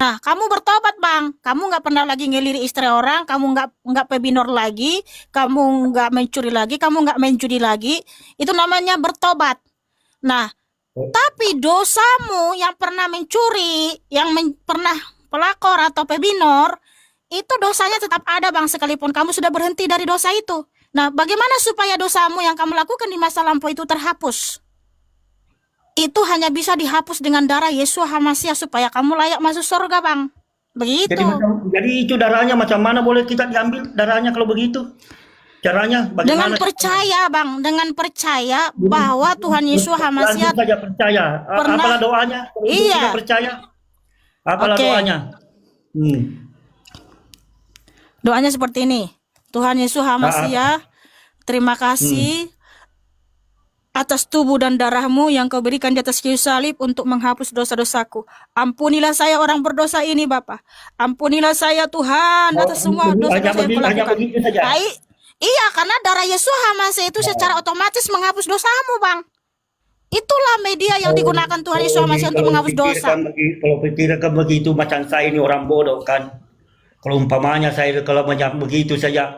Nah, kamu bertobat, Bang. Kamu nggak pernah lagi ngeliri istri orang, kamu nggak pebinor lagi, kamu nggak mencuri lagi, kamu nggak main judi lagi. Itu namanya bertobat. Nah, tapi dosamu yang pernah mencuri, yang pernah pelakor atau pebinor, itu dosanya tetap ada, Bang, sekalipun kamu sudah berhenti dari dosa itu. Nah, bagaimana supaya dosamu yang kamu lakukan di masa lampau itu terhapus? Itu hanya bisa dihapus dengan darah Yesus Hamasiah supaya kamu layak masuk surga, Bang. Begitu. Jadi itu darahnya macam mana boleh kita diambil darahnya kalau begitu? Caranya Dengan bagaimana? percaya, Bang, dengan percaya bahwa Tuhan Yesus Langsung Hamasiah saja percaya. pernah, Apalah doanya kalau untuk kita iya, percaya? Apalah oke. doanya? Hmm. Doanya seperti ini. Tuhan Yesus Ah, ah. Hamasiah, terima Hmm. kasih atas tubuh dan darahmu yang kau berikan di atas kayu salib untuk menghapus dosa-dosaku. Ampunilah saya orang berdosa ini, Bapa. Ampunilah saya Tuhan Oh, atas semua dosa-dosa yang hanya kulakukan. begitu saja. Nah, iya, karena darah Yesus Hamasiah itu secara otomatis menghapus dosamu, Bang. Itulah media yang Oh, digunakan Tuhan Yesus oh, jadi Hamasiah untuk menghapus dosa. kalau pikirkan begitu macam saya ini orang bodoh kan. Kalau umpamanya saya kalau banyak begitu saja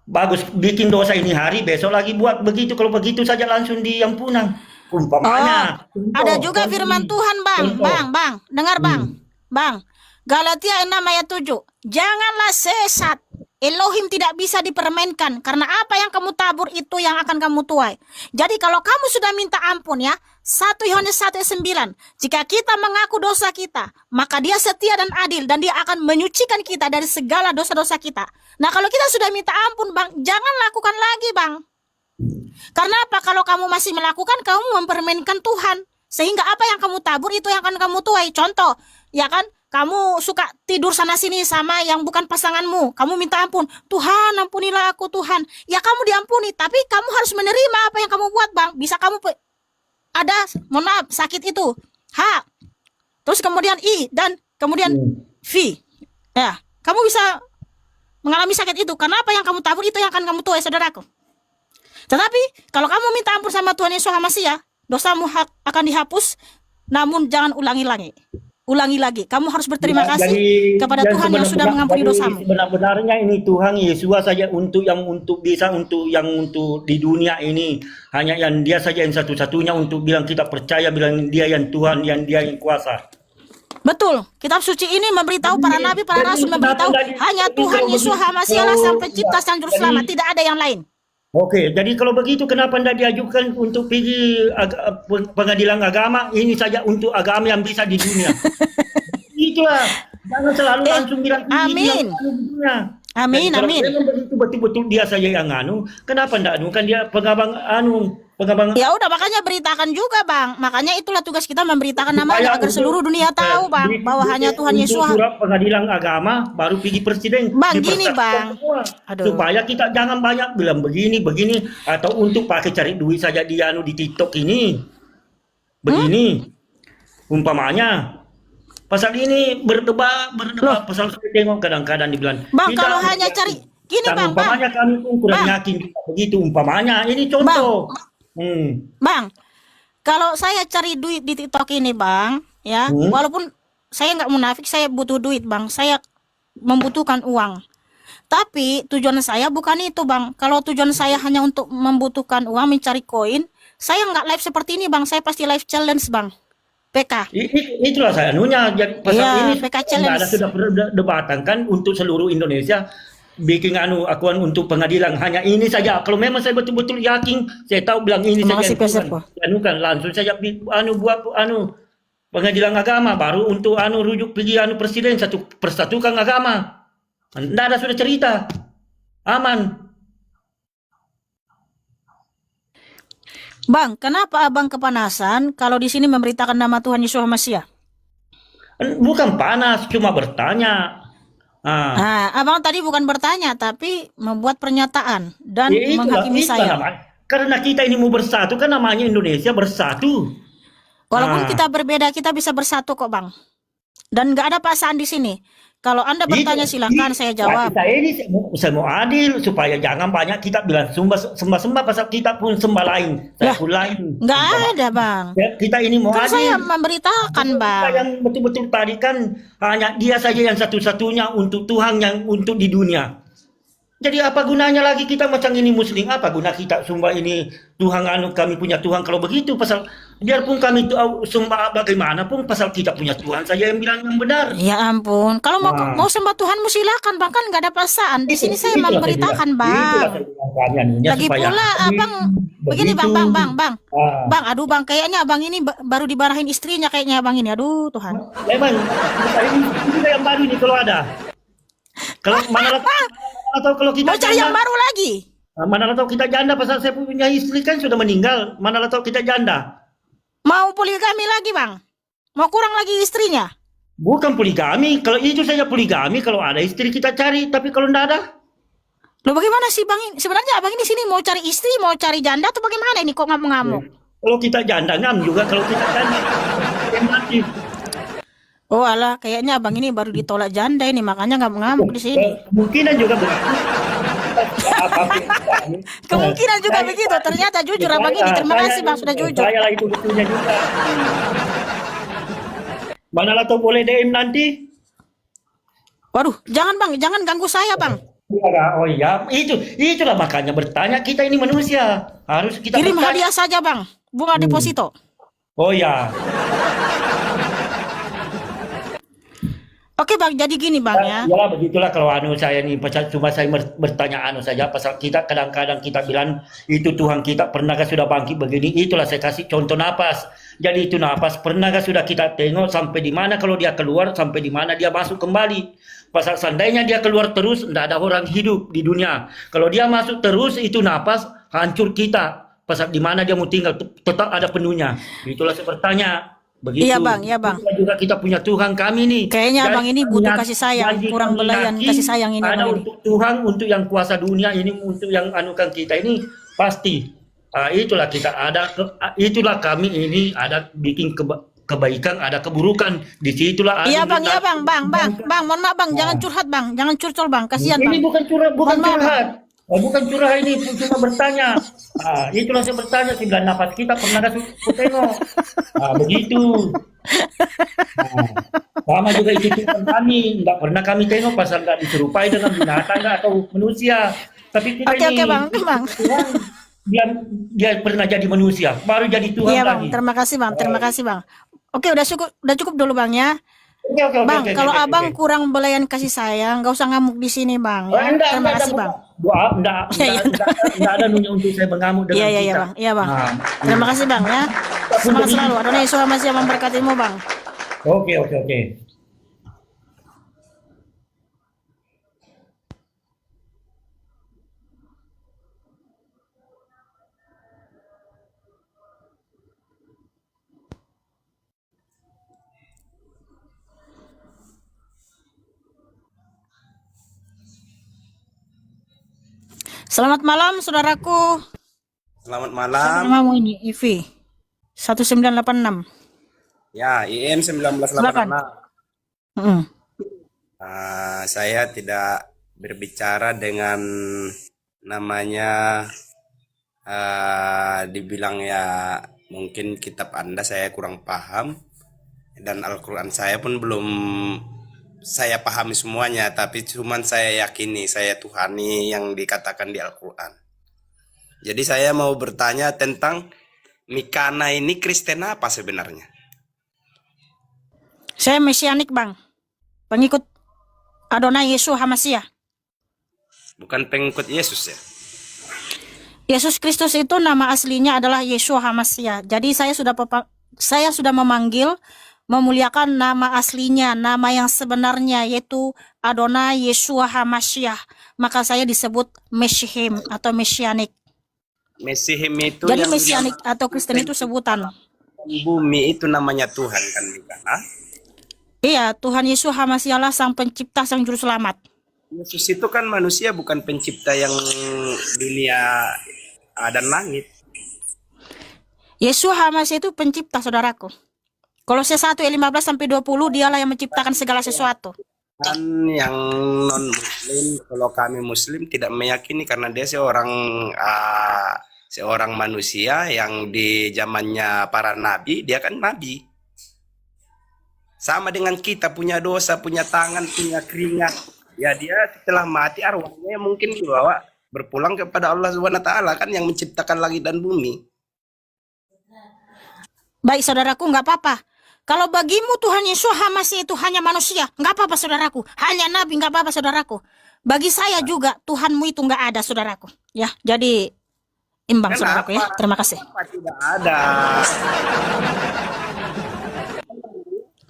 bagus bikin dosa ini hari besok lagi buat begitu kalau begitu saja langsung diampunan. Oh, Umpamanya ada contoh juga contoh firman ini Tuhan, Bang. contoh. Bang, dengar, Bang. Hmm. Bang, Galatia 6 ayat 7. Janganlah sesat. Elohim tidak bisa dipermainkan karena apa yang kamu tabur itu yang akan kamu tuai. Jadi kalau kamu sudah minta ampun ya, 1 Yohanes 1 ayat 9. Jika kita mengaku dosa kita, maka dia setia dan adil dan dia akan menyucikan kita dari segala dosa-dosa kita. Nah, kalau kita sudah minta ampun, Bang, jangan lakukan lagi, Bang. Karena apa? Kalau kamu masih melakukan, kamu mempermainkan Tuhan. Sehingga apa yang kamu tabur itu yang akan kamu tuai. Contoh, ya kan? Kamu suka tidur sana-sini sama yang bukan pasanganmu. Kamu minta ampun. Tuhan, ampunilah aku, Tuhan. Ya kamu diampuni, tapi kamu harus menerima apa yang kamu buat, Bang. Bisa kamu ada, mohon maaf, sakit itu. H. Terus kemudian I. Dan kemudian Hmm. V. Ya, kamu bisa mengalami sakit itu. Karena apa yang kamu tabur itu yang akan kamu tuai, saudaraku. Tetapi kalau kamu minta ampun sama Tuhan Yesus Hamasiah, dosamu akan dihapus, namun jangan ulangi lagi. Ulangi lagi. Kamu harus berterima Ya, kasih kepada Tuhan yang sudah mengampuni dosamu. sebenar-benarnya ini Tuhan Yesus saja untuk yang untuk bisa untuk yang untuk di dunia ini hanya yang dia saja yang satu-satunya untuk bilang kita percaya bilang dia yang Tuhan yang dia yang kuasa. Betul. Kitab suci ini memberitahu para nabi, para Jadi rasul kenapa memberitahu nggak hanya jadi Tuhan kalau Yesus begitu? Hamasiah lah sang pencipta, sang juru Jadi selamat. Tidak ada yang lain. oke, jadi kalau begitu kenapa tidak diajukan untuk pergi pengadilan agama ini saja untuk agama yang bisa di dunia? Itulah, jangan selalu langsung bilang ini yang Amin. anu dunia. Jadi Amin, kalau amin. memang begitu betul-betul dia saja yang anu, kenapa ndak anu kan dia pengabang Ya udah, makanya beritakan juga, Bang. Makanya itulah tugas kita, memberitakan namanya supaya agar untuk seluruh dunia tahu, Bang, bahwa hanya Tuhan untuk Yesus. surat pengadilan agama baru pergi presiden Bang, gini, dipersaksikan Bang. semua. Aduh. Supaya kita jangan banyak bilang begini atau untuk pakai cari duit saja di anu di TikTok ini. Begini umpamanya pasal ini berdebat Loh, pasal saya tengok kadang-kadang dibilang Bang, kita kalau hanya cari gini, dan Bang, umpamanya kami pun kurang Bang, yakin begitu umpamanya ini Bang, contoh. Hmm. Bang. Kalau saya cari duit di TikTok ini, Bang, ya, Hmm. walaupun saya nggak munafik, saya butuh duit, Bang. Saya membutuhkan uang. Tapi tujuan saya bukan itu, Bang. Kalau tujuan saya hanya untuk membutuhkan uang, mencari koin, saya nggak live seperti ini, Bang. Saya pasti live challenge, Bang. PK. Itulah saya anunya pasal Iya, ini PK nggak ada challenge. sudah perdebatan kan untuk seluruh Indonesia bikin akuan untuk pengadilan hanya ini saja kalau memang saya betul-betul yakin saya tahu bilang ini Terima saja kasih, yang Pastor. Tuhan anukan langsung saja buat pengadilan agama baru untuk rujuk pergi presiden satu persatukan agama tidak ada sudah cerita aman. Bang, kenapa Abang kepanasan kalau di sini memberitakan nama Tuhan Yesus Hamasiah? Bukan panas cuma bertanya. Nah, Abang tadi bukan bertanya, tapi membuat pernyataan dan Ya menghakimi itulah saya. namanya. Karena kita ini mau bersatu kan namanya Indonesia bersatu. Walaupun Ah, kita berbeda, kita bisa bersatu kok, Bang. Dan nggak ada paksaan di sini. Kalau Anda bertanya silahkan saya jawab. Saya ini saya mau adil supaya jangan banyak kita bilang sembah pasal kita pun sembah lain, saya Lah, pun lain. nggak ada Bang. Ya, kita ini mau Kan adil. saya memberitakan Kita Bang. yang betul-betul tadi kan hanya dia saja yang satu-satunya untuk Tuhan yang untuk di dunia. Jadi apa gunanya lagi kita macam ini Muslim? Apa guna kita sembah ini Tuhan anu kami punya Tuhan kalau begitu pasal biarpun kami sembah bagaimanapun pasal kita punya Tuhan saja yang bilang yang benar. Ya ampun, kalau mau Nah. mau sembah Tuhanmu silakan Bang, kan nggak ada paksaan. Di sini saya Itulah memberitakan bilang. Itulah Bang. saya bilang kaliannya Lagi supaya pula adil, abang begini begitu. Bang, aduh Bang, kayaknya abang ini baru dimarahin istrinya kayaknya abang ini, aduh Tuhan. Memang ini yang baru ini kalau ada. Kalau mana atau kalau kita Mau cari yang janda, baru lagi? mana tahu kita janda pasal saya punya istri kan sudah meninggal. Mana tahu kita janda. Mau poligami lagi Bang? Mau kurang lagi istrinya? Bukan poligami. Kalau itu saja poligami. Kalau ada istri kita cari. Tapi kalau tidak ada. Loh bagaimana sih Bang ini? Sebenarnya abang ini sini mau cari istri, mau cari janda atau bagaimana ini kok ngamuk-ngamuk? Kalau kita janda ngam juga. Kalau kita janda. Dia mati. Oh alah, kayaknya abang ini baru ditolak janda ini, makanya ngamuk-ngamuk di sini. Kemungkinan juga begitu. Kemungkinan juga begitu. Ternyata jujur abang ini. Terima kasih Bang sudah jujur. Saya lah itu betulnya juga. Mana lah tahu boleh DM nanti? Waduh, jangan Bang, jangan ganggu saya Bang. Oh iya, itulah makanya bertanya kita ini manusia harus kita Kirim bertanya. hadiah saja Bang, bunga deposito. Oh ya, Oke Bang, jadi gini Bang ya. ya begitulah kalau anu saya ini cuma saya bertanya anu saja pasal kita kadang-kadang kita bilang itu Tuhan kita pernahkah sudah bangkit begini, itulah saya kasih contoh napas. Jadi itu napas pernahkah sudah kita tengok sampai di mana kalau dia keluar sampai di mana dia masuk kembali. Pasal seandainya dia keluar terus tidak ada orang hidup di dunia. Kalau dia masuk terus itu napas hancur kita. Pasal di mana dia mau tinggal tetap ada penuhnya. Itulah saya bertanya. Begitu. Iya Bang, iya Bang. Itulah juga kita punya Tuhan kami nih. Kayaknya Dan abang ini butuh janji- kasih sayang, janji kurang kami belayan yakin kasih sayang ini ada abang ini. untuk Tuhan, untuk yang kuasa dunia ini, untuk yang anukan kita ini pasti. Itulah kita ada, itulah kami ini ada bikin kebaikan, ada keburukan. Disitulah. Iya Bang, iya Bang, mohon maaf Bang, jangan curhat Bang, jangan curcol Bang, kasihan Ini Bang. bukan curhat, bukan Mohon maaf, curhat. Bukan curhat ini, cuma bertanya. Itulah saya bertanya, 9 nafas kita pernah kasih tengok. Begitu. Sama juga itu Tuhan kami, nggak pernah kami tengok pasal nggak diserupai dengan binatang atau manusia. Tapi kita Oke, ini, oke, Bang, oke, Bang. Tuhan, dia pernah jadi manusia, baru jadi Tuhan Iya Bang, lagi. terima kasih Bang, terima kasih Bang. Oke, udah cukup dulu Bang ya. Oke, Bang, oke, kalau oke, abang oke. kurang belayan kasih sayang, nggak usah ngamuk di sini Bang. Ya. Terima kasih Bang. Enggak ada nunya untuk saya mengamuk dengan Iya kita. Bang, iya Bang. Nah, Terima kasih Bang ya. Semangat selalu. Adonai Yesus Masih memberkatimu Bang. Oke. Selamat malam saudaraku. Selamat Siapa malam. namamu ini? Ivi 1986. Ya, IN Silakan. 1986. Mm. Saya tidak berbicara dengan namanya dibilang ya mungkin kitab Anda saya kurang paham dan Al-Quran saya pun belum saya pahami semuanya, tapi cuman saya yakini, saya tuhani yang dikatakan di Al-Quran. Jadi saya mau bertanya tentang Mikana ini Kristen apa sebenarnya? Saya mesianik Bang. Pengikut Adonai Yesus Hamasiah. Bukan pengikut Yesus ya? Yesus Kristus itu nama aslinya adalah Yeshua Hamasiah. Jadi saya sudah memanggil, memuliakan nama aslinya, nama yang sebenarnya yaitu Adonai Yeshua Hamasiah. Maka saya disebut Meshihim atau Mesianik. Mesihim itu Jadi yang Mesianik atau Kristen itu sebutan. bumi itu namanya Tuhan kan Mikana? Iya, Tuhan Yesus Hamasiah lah sang pencipta, sang juru selamat. Yesus itu kan manusia, bukan pencipta yang dunia dan langit. Yesus Hamasiah itu pencipta saudaraku. Kolose 1 ayat 15 sampai 20 dialah yang menciptakan segala sesuatu. Kan yang non muslim, kalau kami muslim tidak meyakini karena dia seorang manusia yang di zamannya para nabi, dia kan nabi. Sama dengan kita punya dosa, punya tangan, punya keringat. Ya dia setelah mati arwahnya mungkin dibawa berpulang kepada Allah Subhanahu wa taala kan yang menciptakan langit dan bumi. Baik saudaraku, nggak apa-apa. Kalau bagimu Tuhan Yesus Masih itu hanya manusia, nggak apa-apa saudaraku. Hanya nabi, nggak apa-apa saudaraku. Bagi saya juga Tuhanmu itu nggak ada saudaraku. Ya, jadi imbang saudaraku ya. Terima kasih. Kenapa tidak ada?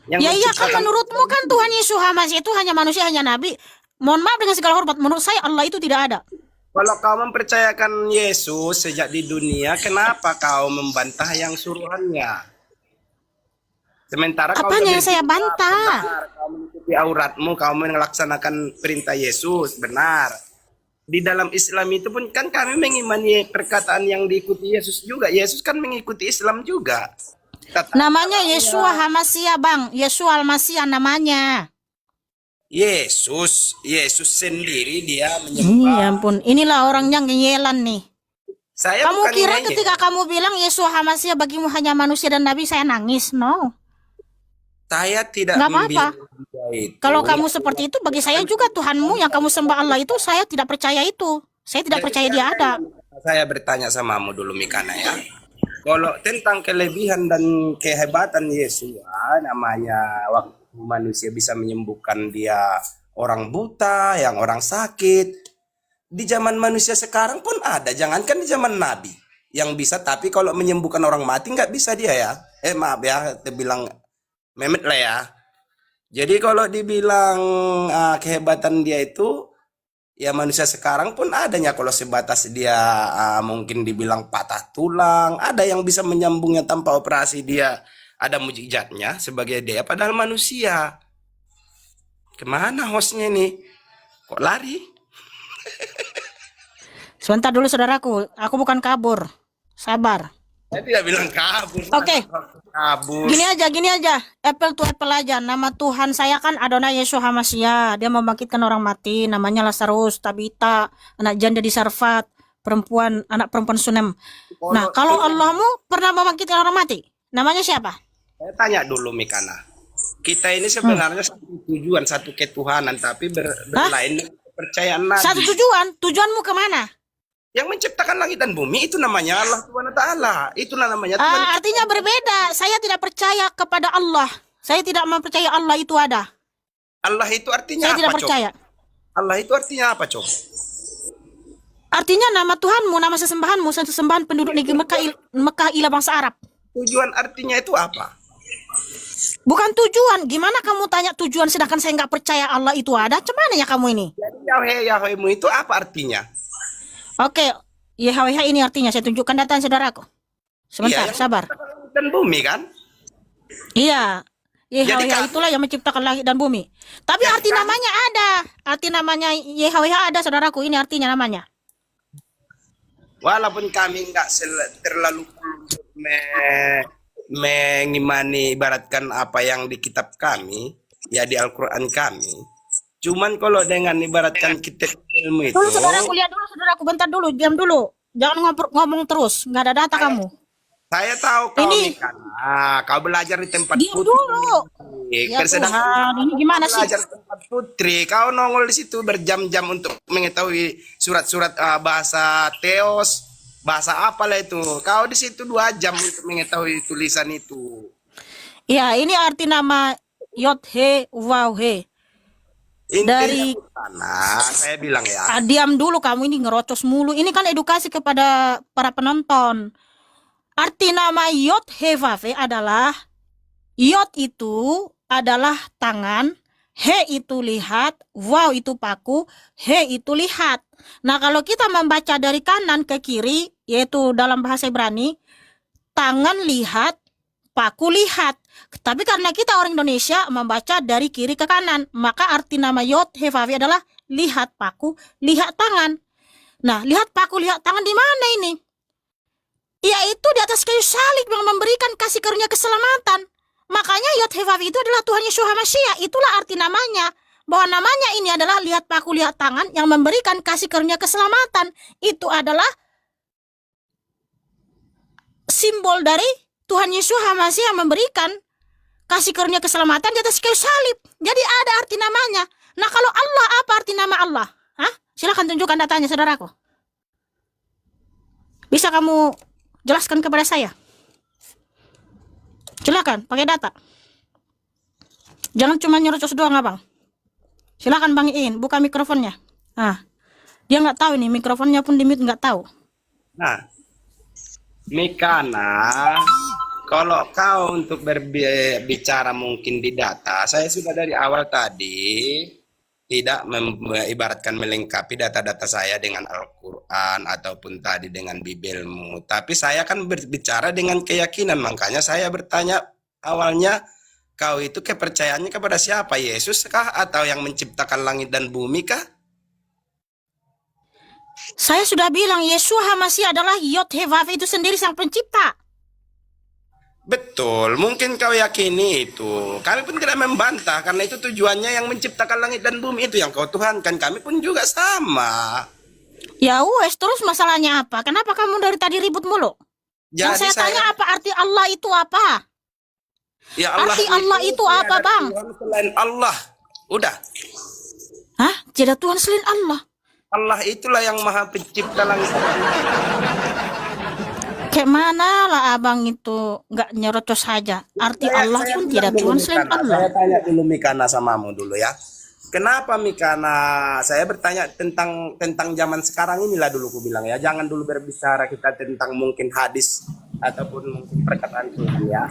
Yang Ya iya kan menciptakan menurutmu kan Tuhan Yesus Masih itu hanya manusia, hanya nabi. Mohon maaf dengan segala hormat, menurut saya Allah itu tidak ada. Kalau kau mempercayakan Yesus sejak di dunia, kenapa kau membantah yang suruhannya? Sementara kau Apanya yang sudah saya bantah? benar, kau mengikuti auratmu, kau melaksanakan perintah Yesus, benar. Di dalam Islam itu pun kan kami mengimani perkataan yang diikuti Yesus juga. Yesus kan mengikuti Islam juga. Namanya Yesus Hamasia bang, Yesus Al-Masih namanya. Yesus sendiri dia Ya menyembah. ampun, inilah orangnya ngeyelan nih. Saya Kamu bukan kira ngeyel. ketika kamu bilang Yesus Hamasia bagimu hanya manusia dan nabi saya nangis? No. Saya tidak Nggak apa-apa. membiarkan dia itu. Kalau kamu seperti itu bagi saya juga Tuhanmu yang kamu sembah Allah itu saya tidak percaya itu. Saya tidak percaya dia ada. Saya bertanya samamu dulu Mikana ya. Kalau tentang kelebihan dan kehebatan Yesus ya, namanya waktu manusia bisa menyembuhkan dia orang buta, yang orang sakit. Di zaman manusia sekarang pun ada, jangankan di zaman Nabi yang bisa, tapi kalau menyembuhkan orang mati nggak bisa dia ya. Maaf ya, terbilang memet lah ya. Jadi kalau dibilang kehebatan dia itu, ya manusia sekarang pun adanya kalau sebatas dia mungkin dibilang patah tulang, ada yang bisa menyambungnya tanpa operasi, dia ada mujizatnya sebagai dia padahal manusia. Kemana hostnya nih? Kok lari? Sebentar dulu saudaraku, aku bukan kabur. Sabar. Saya tidak bilang kabur. Oke. Kabur. Gini aja. Apple to apple aja. Nama Tuhan saya kan Adonai Yesus Hamasia. Dia membangkitkan orang mati. Namanya Lazarus, Tabita, anak janda di Sarfat, anak perempuan Sunem. Nah, kalau Allahmu pernah membangkitkan orang mati, namanya siapa? Saya tanya dulu Mikana. Kita ini sebenarnya satu tujuan, satu ketuhanan, tapi berlain dengan kepercayaan Nabi. Satu tujuan. Tujuanmu kemana? Yang menciptakan langit dan bumi itu namanya Allah Subhanahu wa taala. Itulah namanya Tuhan. Artinya berbeda. Saya tidak percaya kepada Allah. Saya tidak mempercayai Allah itu ada. Allah itu artinya Saya apa, tidak Cok? percaya. Allah itu artinya apa, Cok? Artinya nama Tuhanmu, nama sesembahanmu, sesembahan penduduk negeri Mekah ilah bangsa Arab. Tujuan artinya itu apa? Bukan tujuan. Gimana kamu tanya tujuan sedangkan saya nggak percaya Allah itu ada? Cuman ya kamu ini? Jadi Yahweh-Yahwehmu itu apa artinya? Oke, YHWH ini artinya saya tunjukkan data saudaraku. Sebentar, Iya, yang sabar. menciptakan langit dan bumi kan? Iya, Jadi YHWH kan- itulah yang menciptakan langit dan bumi. Tapi Jadi arti kan- namanya ada. Arti namanya YHWH ada saudaraku. Ini artinya namanya. Walaupun kami nggak terlalu mengimani ibaratkan apa yang di kitab kami, ya di Al-Quran kami. Cuman kalau dengan ibaratkan kitab ilmu itu, Dulu saudaraku, lihat dulu saudaraku, bentar dulu, diam dulu. Jangan ngomong terus, nggak ada data kamu. saya tahu kau Ini- Mikana, kau belajar di tempat Diam putri. dulu. Ya Sedang Tuhan, ini gimana sih? belajar di tempat putri, kau nongol di situ berjam-jam untuk mengetahui surat-surat bahasa Teos, bahasa apalah itu. Kau di situ 2 jam untuk mengetahui tulisan itu. Ya, ini arti nama Yod He Waw He. Intinya Dari- Mikana, saya bilang ya. Diam dulu kamu ini ngerocos mulu. Ini kan edukasi kepada para penonton. Arti nama Yod He Vav He adalah Yod itu adalah tangan, He itu lihat, Waw itu paku, He itu lihat. Nah, kalau kita membaca dari kanan ke kiri, yaitu dalam bahasa Ibrani, tangan lihat, paku lihat. Tapi karena kita orang Indonesia membaca dari kiri ke kanan, maka arti nama Yod He Vav He adalah lihat paku, lihat tangan. Nah, lihat paku, lihat tangan di mana ini? Yaitu di atas kayu salib yang memberikan kasih karunia keselamatan. Makanya Yod He Vav He itu adalah Tuhan Yesus HaMashiach. Itulah arti namanya. bahwa namanya ini adalah lihat paku lihat tangan yang memberikan kasih karunia keselamatan. Itu adalah simbol dari Tuhan Yesus Hamasi yang memberikan kasih karunia keselamatan di atas kayu salib. Jadi ada arti namanya. Nah, kalau Allah, apa arti nama Allah? Hah? Silakan tunjukkan datanya, saudaraku. Bisa kamu jelaskan kepada saya? Silakan, pakai data. Jangan cuma nyerocos doang, abang. Silakan Bang Iin, buka mikrofonnya. Nah, dia nggak tahu ini, mikrofonnya pun di-mute nggak tahu. Nah, Mikana, kalau kau untuk berbicara mungkin di data, saya sudah dari awal tadi tidak ibaratkan melengkapi data-data saya dengan Al-Quran ataupun tadi dengan Bibelmu. Tapi saya kan berbicara dengan keyakinan, makanya saya bertanya awalnya, kau itu kepercayaannya kepada siapa? Yesus kah atau yang menciptakan langit dan bumi kah? Saya sudah bilang Yeshua Hamasi adalah Yod Hevave itu sendiri sang pencipta. Betul, mungkin kau yakini itu. Kami pun tidak membantah karena itu tujuannya yang menciptakan langit dan bumi itu yang kau tuhankan. Kami pun juga sama. Ya wes, terus masalahnya apa? Kenapa kamu dari tadi ribut mulu? Yang saya tanya apa arti Allah itu apa? Ya Allah, arti Allah itu apa, Bang? Tuhan selain Allah. Udah. Hah? Tidak ada Tuhan selain Allah. Allah itulah yang maha pencipta langit dan bumi. Kayak mana lah abang itu nggak nyerocos saja. Arti Allah pun tidak Tuhan selain Allah. Saya tanya dulu Mikana samamu dulu ya. Kenapa Mikana? Saya bertanya tentang zaman sekarang inilah dulu ku bilang ya. Jangan dulu berbicara kita tentang mungkin hadis ataupun mungkin perkataan Tuhan ya.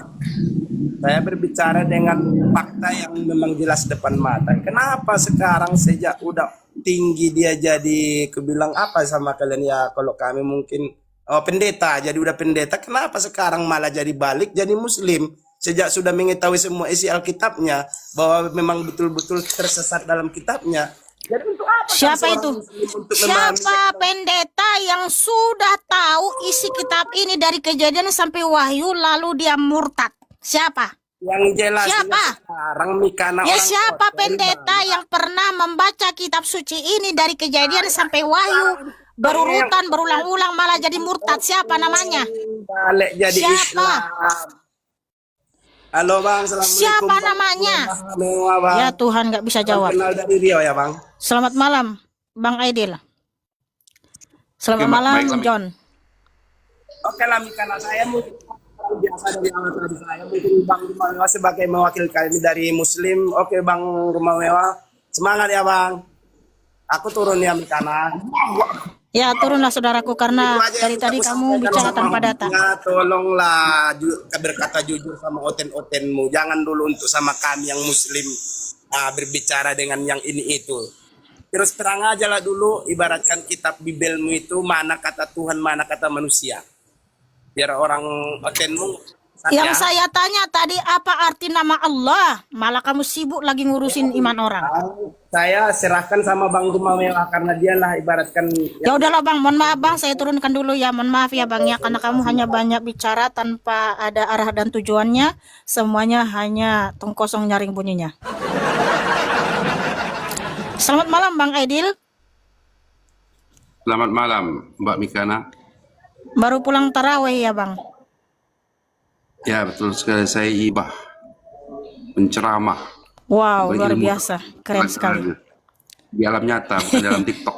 Saya berbicara dengan fakta yang memang jelas depan mata. Kenapa sekarang sejak udah tinggi dia jadi, ku bilang apa sama kalian ya, kalau kami mungkin pendeta, jadi udah pendeta, kenapa sekarang malah jadi balik jadi muslim sejak sudah mengetahui semua isi Alkitabnya bahwa memang betul-betul tersesat dalam kitabnya. Jadi untuk apa? Siapa itu? Siapa pendeta yang sudah tahu isi kitab ini dari Kejadian sampai Wahyu lalu dia murtad? Siapa? Yang jelas siapa? Sekarang Mikana ya siapa pendeta yang pernah membaca kitab suci ini dari Kejadian sampai Wahyu berurutan berulang-ulang malah jadi murtad? Siapa namanya? Balik jadi siapa? Islam. Halo Bang, assalamualaikum. Siapa namanya? Bang. Ya Tuhan nggak bisa jawab. Kenal dari Rio ya Bang. Selamat malam Bang Aidil. Selamat malam John. Oke lah Mikana, saya mungkin biasa dari awal tadi saya mungkin Bang Rumah Mewah sebagai mewakili kami dari Muslim. Oke Bang Rumah Mewah, semangat ya Bang. Aku turun ya Mikana. Ya turunlah saudaraku karena dari tadi kamu bicara tanpa data. Ya, tolonglah berkata jujur sama oten-otenmu. Jangan dulu untuk sama kami yang Muslim berbicara dengan yang ini itu. Terus terang aja lah dulu, ibaratkan kitab Bibelmu itu mana kata Tuhan, mana kata manusia. Biar orang otenmu. Yang saya tanya tadi apa arti nama Allah? Malah kamu sibuk lagi ngurusin iman orang. Saya serahkan sama Bang Rumah Mewah karena dialah ibaratkan. Ya udahlah Bang, mohon maaf Bang, saya turunkan dulu ya. Mohon maaf ya Bang ya, karena kamu hanya banyak bicara tanpa ada arah dan tujuannya. Semuanya hanya tong kosong nyaring bunyinya. Selamat malam Bang Aidil. Selamat malam Mbak Mikana. Baru pulang tarawih ya Bang? Ya betul sekali, saya ibah penceramah. Wow, luar biasa, keren sekali. Di alam nyata, bukan dalam TikTok.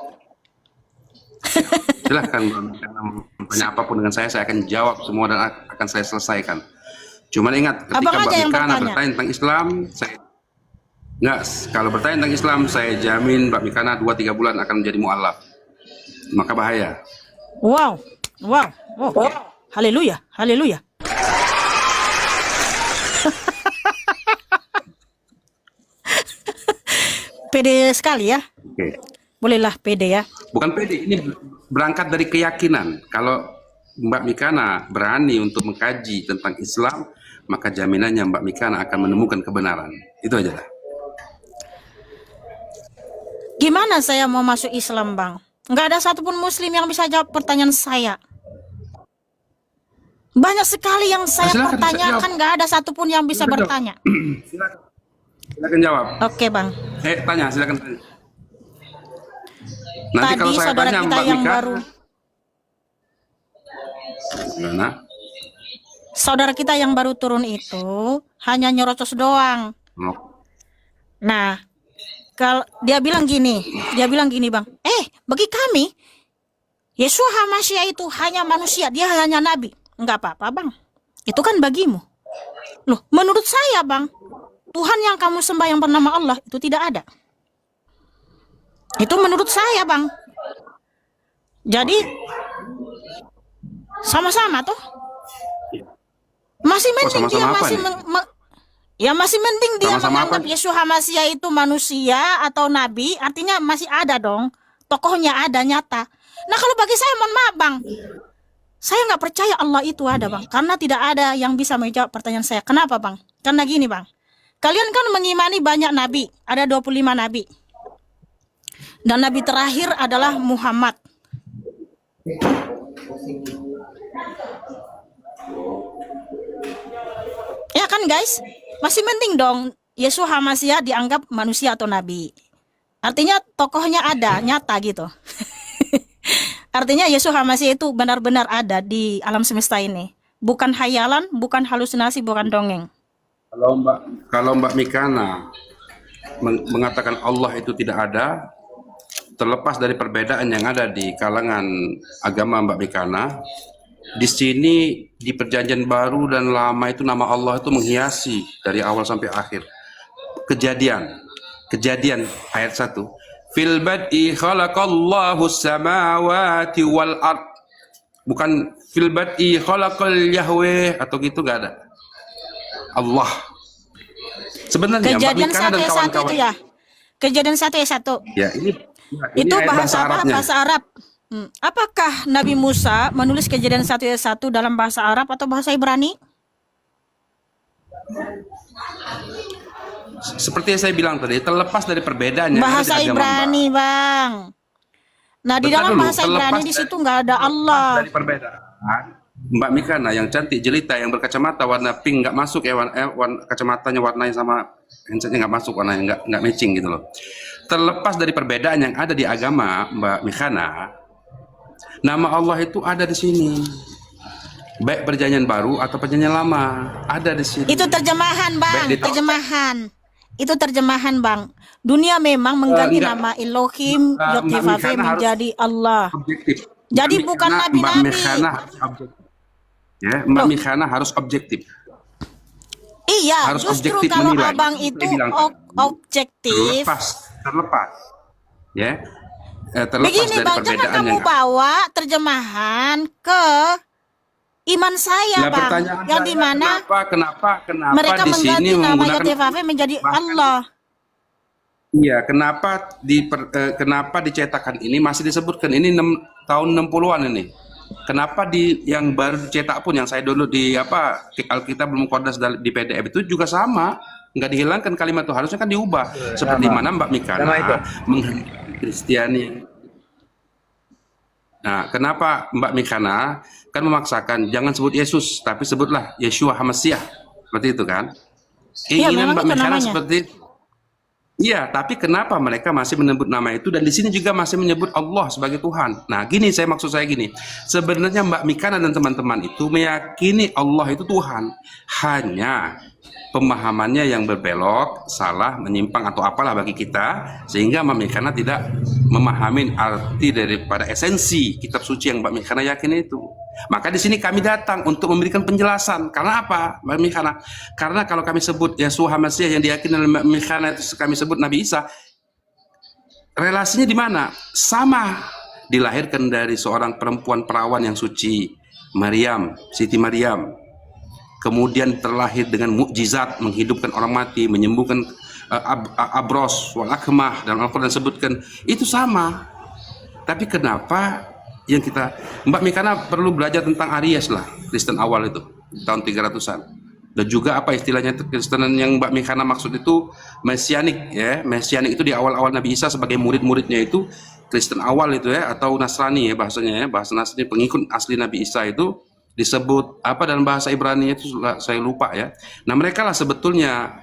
Silahkan bertanya apapun dengan saya akan jawab semua dan akan saya selesaikan. Cuman ingat, ketika Mbak Mikana bertanya tentang Islam, saya enggak, kalau bertanya tentang Islam, saya jamin Mbak Mikana 2-3 bulan akan menjadi mu'alaf. Maka bahaya. Wow, wow, wow. Haleluya, haleluya. Pede sekali ya. Oke. Bolehlah pede ya. Bukan pede, ini berangkat dari keyakinan. Kalau Mbak Mikana berani untuk mengkaji tentang Islam, maka jaminannya Mbak Mikana akan menemukan kebenaran. Itu aja lah. Gimana saya mau masuk Islam Bang? Nggak ada satupun Muslim yang bisa jawab pertanyaan saya. Banyak sekali yang saya pertanyakan, nggak ada satupun yang bisa bertanya. Silakan jawab. Oke, Bang. Tanya, silakan tanya. Nanti Tadi kalau saya saudara tanya kita Mbak yang Mika, baru, gimana? saudara kita yang baru turun itu hanya nyerocos doang. Oh, Nah, kalau dia bilang gini, Bang. Bagi kami Yeshua HaMasyiah itu hanya manusia, dia hanya nabi. Enggak apa-apa, Bang. Itu kan bagimu. Loh, menurut saya, Bang, Tuhan yang kamu sembah yang bernama Allah itu tidak ada. Itu menurut saya, Bang. Jadi sama-sama tuh. Masih mending dia sama-sama apa masih nih? masih mending dia Sama-sama menganggap apa? Yeshua HaMasyiah itu manusia atau nabi, artinya masih ada dong. Tokohnya ada nyata. Nah, kalau bagi saya mohon maaf, Bang. Saya nggak percaya Allah itu ada, Bang. Karena tidak ada yang bisa menjawab pertanyaan saya. Kenapa, Bang? Karena gini, Bang. Kalian kan mengimani banyak nabi. Ada 25 nabi. Dan nabi terakhir adalah Muhammad. Ya kan, guys? Masih mending dong Yeshua HaMasyiah dianggap manusia atau nabi. Artinya tokohnya ada, nyata gitu. Artinya Yeshua HaMasyiah itu benar-benar ada di alam semesta ini. Bukan hayalan, bukan halusinasi, bukan dongeng. Kalau Mbak Mikana mengatakan Allah itu tidak ada, terlepas dari perbedaan yang ada di kalangan agama Mbak Mikana, di sini di Perjanjian Baru dan Lama itu nama Allah itu menghiasi dari awal sampai akhir. Kejadian ayat 1. Fil bad'i khalaqallahu samawati wal ard. Bukan fil bad'i khalaqal Yahweh atau gitu, gak ada. Allah. Sebenarnya Kejadian Mbak Mikana 1 dan ayat 1 kawan-kawan. itu ya. Kejadian 1 ayat 1. Ya, ini Itu ayat bahasa apa? Arabnya. Bahasa Arab. Apakah Nabi Musa menulis Kejadian 1 ayat 1 dalam bahasa Arab atau bahasa Ibrani? Seperti yang saya bilang tadi, terlepas dari perbedaan yang Bahasa ada di agama, Ibrani, Mbak. Bang. Nah, di Bentar dalam dulu, bahasa Ibrani di situ nggak ada terlepas Allah. dari perbedaan. Mbak Mikana yang cantik jelita yang berkacamata warna pink nggak masuk ya, kacamatanya warnanya sama handsetnya nggak masuk, warnanya nggak matching gitu loh. Terlepas dari perbedaan yang ada di agama Mbak Mikana, nama Allah itu ada di sini. Baik Perjanjian Baru atau Perjanjian Lama ada di sini. Itu terjemahan, Bang. Baik di- Terjemahan. Itu terjemahan, Bang. Dunia memang mengganti enggak. nama Elohim, Mbak Yod-Heh-Vav-Heh Mikana harus menjadi Allah. Objektif. Jadi Mbak bukan Mikana- nabi-nabi. Mbak Mikana harus objektif. Ya, Mbak Mikana harus objektif. Iya, Harus justru objektif kalau menilai. abang Itu itu saya bilang. objektif. Terlepas. Ya. Terlepas Begini, dari Bang, jangan perbedaan kamu yang bawa terjemahan ke iman saya, Nah, Bang. pertanyaan Yang saya, dimana kenapa mereka di sini mengganti nama menggunakan Yod-Heh-Vav-Heh menjadi bahkan- Allah. Iya, kenapa dicetakan ini masih disebutkan ini tahun 60-an ini. Kenapa di yang baru dicetak pun yang saya download di Alkitab belum Muqaddas di PDF itu juga sama, nggak dihilangkan kalimat itu, harusnya kan diubah. Seperti mana Mbak Mikana Sama itu. menghendaki Kristiani. Nah, kenapa Mbak Mikana kan memaksakan jangan sebut Yesus tapi sebutlah Yeshua HaMasyiah, seperti itu kan? Iya, Keinginan memang Mbak itu Mikana namanya. seperti itu. Iya, tapi kenapa mereka masih menyebut nama itu dan di sini juga masih menyebut Allah sebagai Tuhan? Nah, gini maksud saya gini. Sebenarnya Mbak Mikana dan teman-teman itu meyakini Allah itu Tuhan. Hanya pemahamannya yang berbelok, salah, menyimpang atau apalah bagi kita sehingga Mbak Mikana tidak memahami arti daripada esensi kitab suci yang Mbak Mikana yakin itu. Maka di sini kami datang untuk memberikan penjelasan. Karena apa, Mbak Mikana? Karena kalau kami sebut Yeshua HaMasyiah yang diyakini oleh Mbak Mikana itu kami sebut Nabi Isa, relasinya di mana? Sama, dilahirkan dari seorang perempuan perawan yang suci, Maryam, Siti Maryam. Kemudian terlahir dengan mukjizat menghidupkan orang mati, menyembuhkan abros, wal akmah, dan Al-Quran sebutkan itu sama. Tapi kenapa yang kita Mbak Mikana perlu belajar tentang Aries lah, Kristen awal itu tahun 300-an. Dan juga apa istilahnya Kristen yang Mbak Mikana maksud itu mesianik ya. Mesianik itu di awal-awal Nabi Isa sebagai murid-muridnya itu Kristen awal itu ya, atau Nasrani ya bahasanya ya, bahasa Nasrani, pengikut asli Nabi Isa itu disebut apa dalam bahasa Ibrani itu saya lupa ya. Nah, mereka lah sebetulnya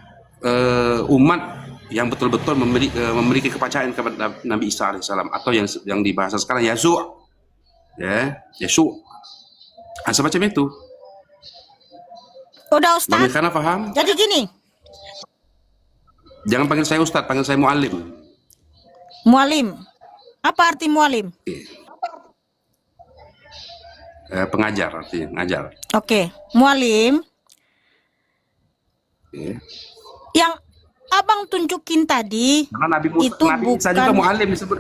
umat yang betul-betul memiliki kepercayaan kepada Nabi Isa alaihissalam, atau yang dibahas sekarang Yesus, ya, Yesus. Semacam itu. Udah Ustaz. Mbak Mikana paham? Jadi gini. Jangan panggil saya Ustadz, panggil saya Mu'alim. Mualim. Apa arti mualim? Pengajar artinya, ngajar. Oke, mualim. Oke. Yang abang tunjukin tadi Karena Nabi itu Isa juga mu'alim disebut.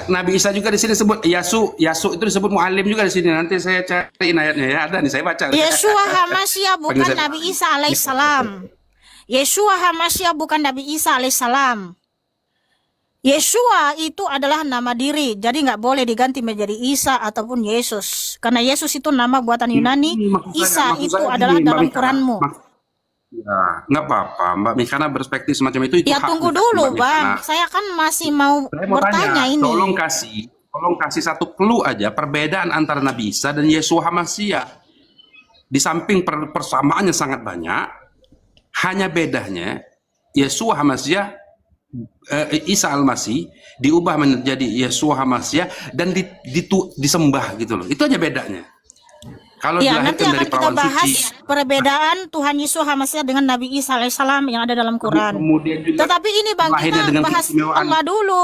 Nabi Isa juga di sini disebut Yasu itu disebut mu'alim juga di sini. Nanti saya cariin ayatnya ya. Ada nih, saya baca. Yeshua HaMasyiah bukan Nabi Isa alaihissalam. Yeshua HaMasyiah bukan Nabi Isa alaihissalam. Yeshua itu adalah nama diri, jadi nggak boleh diganti menjadi Isa ataupun Yesus. Karena Yesus itu nama buatan Yunani, Isa itu adalah dalam Quranmu. Ya, nggak apa-apa, Mbak Mikana berspektif semacam itu Ya hak tunggu Mbak dulu Mikana. Bang, saya kan masih mau bertanya tanya, ini. tolong kasih satu clue aja perbedaan antara Nabi Isa dan Yeshua HaMasyiah. Di samping persamaannya sangat banyak, hanya bedanya Yeshua HaMasyiah, Isa Al-Masih diubah menjadi Yeshua HaMasyiah dan disembah gitu loh. Itu aja bedanya. Kalau Ya, nanti dilahirkan akan dari kita perawan bahas suci, perbedaan Tuhan Yesus HaMasyiah dengan Nabi Isa alaihissalam yang ada dalam Quran. kemudian juga Tetapi ini Bang, lahirnya kita dengan bahas keistimewaan. Allah dulu.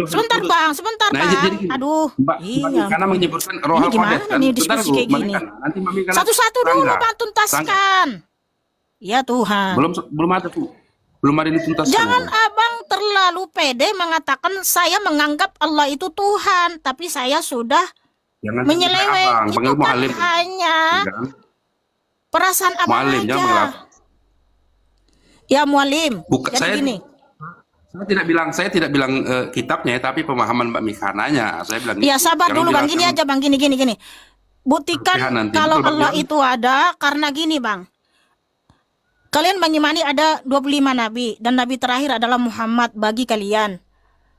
Sebentar Bang, sebentar Nah, Bang. jadi gini, Aduh, Mbak iya. karena menyebutkan Roh Ini Al-Qudus gimana kan. nih Bentar, diskusi Bu, kayak Mbak gini? Mikana. Nanti Mbak Mikana Satu-satu dulu Rangga. Bang, tuntaskan. Ya Tuhan. Belum ada tuh. Belum ada yang dituntaskan. Jangan abang terlalu pede mengatakan saya menganggap Allah itu Tuhan, tapi saya sudah Jangan menyeleweng. Abang, Itu panggil kan mu'alim. hanya Jangan. perasaan abang Mu'alim, jangan panggil aja. apa. Ya mualim. Bukan, Jadi saya- gini. Saya tidak bilang kitabnya, tapi pemahaman Mbak Mikananya. Saya bilang Ya gitu. sabar Jangan dulu Bang, gini bilang- aja Bang, gini. Buktikan Berpihak nanti. kalau Betul, Bang, Allah Jan. itu ada karena gini Bang. Kalian mengimani ada 25 nabi dan nabi terakhir adalah Muhammad bagi kalian.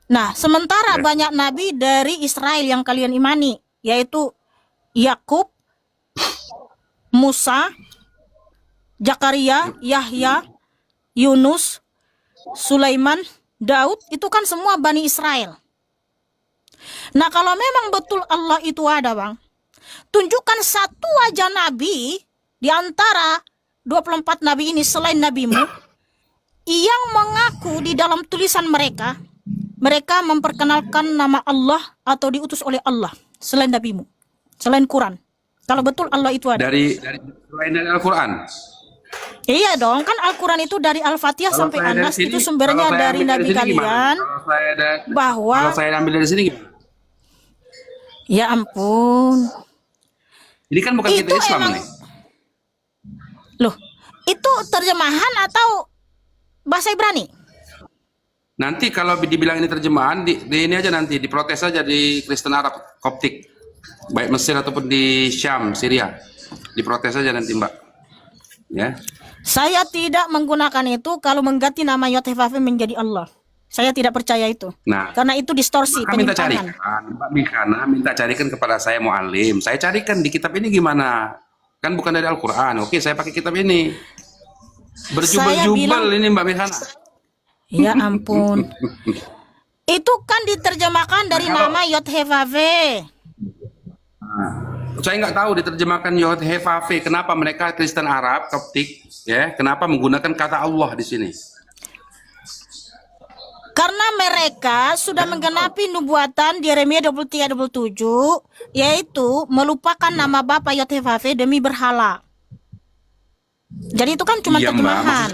Nah, sementara Ya. banyak nabi dari Israel yang kalian imani, yaitu Yakub, Musa, Zakaria, Yahya, Yunus, Sulaiman, Daud, itu kan semua Bani Israel. Nah, kalau memang betul Allah itu ada, Bang, tunjukkan satu aja nabi di antara 24 nabi ini selain nabimu yang mengaku di dalam tulisan mereka memperkenalkan nama Allah atau diutus oleh Allah selain nabimu, selain Quran. Kalau betul Allah itu ada. Selain dari Al-Quran. Iya dong, kan Al-Quran itu dari Al-Fatihah Kalau sampai saya dari Anas sini- itu sumbernya kalau saya dari ambil nabi sini gimana? kalian. bahwa- Kalau saya ambil dari sini gimana? Ya ampun. Ini kan bukan Itu kita Islam emang- nih. Loh, itu terjemahan atau bahasa Ibrani? Nanti kalau dibilang ini terjemahan, di ini aja nanti diprotes aja di Kristen Arab Koptik, baik Mesir ataupun di Syam, Syria, diprotes aja nanti Mbak. Ya, Saya tidak menggunakan itu kalau mengganti nama Yod-Heh-Vav-He menjadi Allah. Saya tidak percaya itu. nah, Karena itu distorsi, maka minta penyimpangan. carikan, Mbak Mikana minta carikan kepada saya mu'alim. Saya carikan di kitab ini gimana? Kan bukan dari Al-Quran. Oke, saya pakai kitab ini. Berjubel-jubel bilang- ini Mbak Mikana. Ya ampun. Itu kan diterjemahkan dari nama Yod-Heh-Vav-He. Saya nggak tahu diterjemahkan Yod-Heh-Vav-He. Kenapa mereka Kristen Arab Koptik, ya? Kenapa menggunakan kata Allah di sini? Karena mereka sudah menggenapi nubuatan di Yeremia 23-27, yaitu melupakan nama Bapa Yod-Heh-Vav-He demi berhala. Jadi itu kan cuma Iya, Mbak. terjemahan.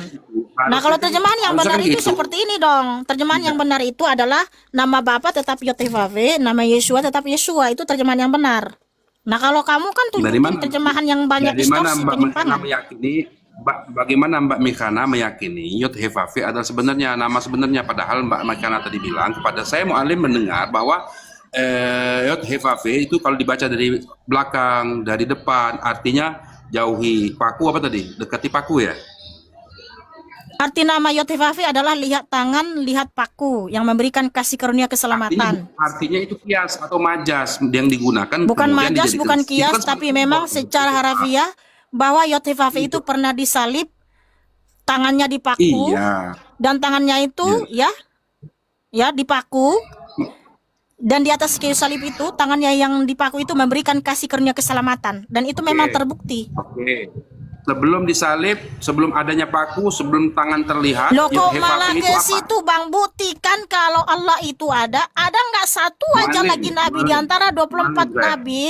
Nah, kalau terjemahan yang harusnya benar kan itu gitu. seperti ini dong. Terjemahan yang benar itu adalah nama Bapa tetap Yod-Heh-Vav-He, nama Yeshua tetap Yeshua. Itu terjemahan yang benar. Nah, kalau kamu kan Dari tunjukin mana? terjemahan yang banyak Dari mana distorsi, Mbak Mikana penyimpangan. meyakini? Bagaimana Mbak Mikana meyakini Yod-Heh-Vav-He adalah sebenarnya nama sebenarnya, padahal Mbak Mikana tadi bilang kepada saya mu'alim mendengar bahwa Yod-Heh-Vav-He itu kalau dibaca dari belakang, dari depan, artinya jauhi paku apa tadi? Dekati paku ya? Arti nama Yod-Heh-Vav-He adalah lihat tangan, lihat paku yang memberikan kasih karunia keselamatan. Artinya itu kias atau majas yang digunakan. Bukan kemudian majas, dijadikan- bukan itu kias, kan tapi seperti memang simbol. secara harafiah bahwa Yod-Heh-Vav-He itu pernah disalib tangannya dipaku, Iya. dan tangannya itu ya dipaku, dan di atas kayu salib itu tangannya yang dipaku itu memberikan kasih karunia keselamatan, dan itu memang terbukti. Oke. Sebelum disalib, sebelum adanya paku, sebelum tangan terlihat, Loh kok Yud-He malah Vakum itu ke apa? situ Bang, buktikan kalau Allah itu ada nggak satu aja Malim, lagi nabi di antara 24 Malim, nabi?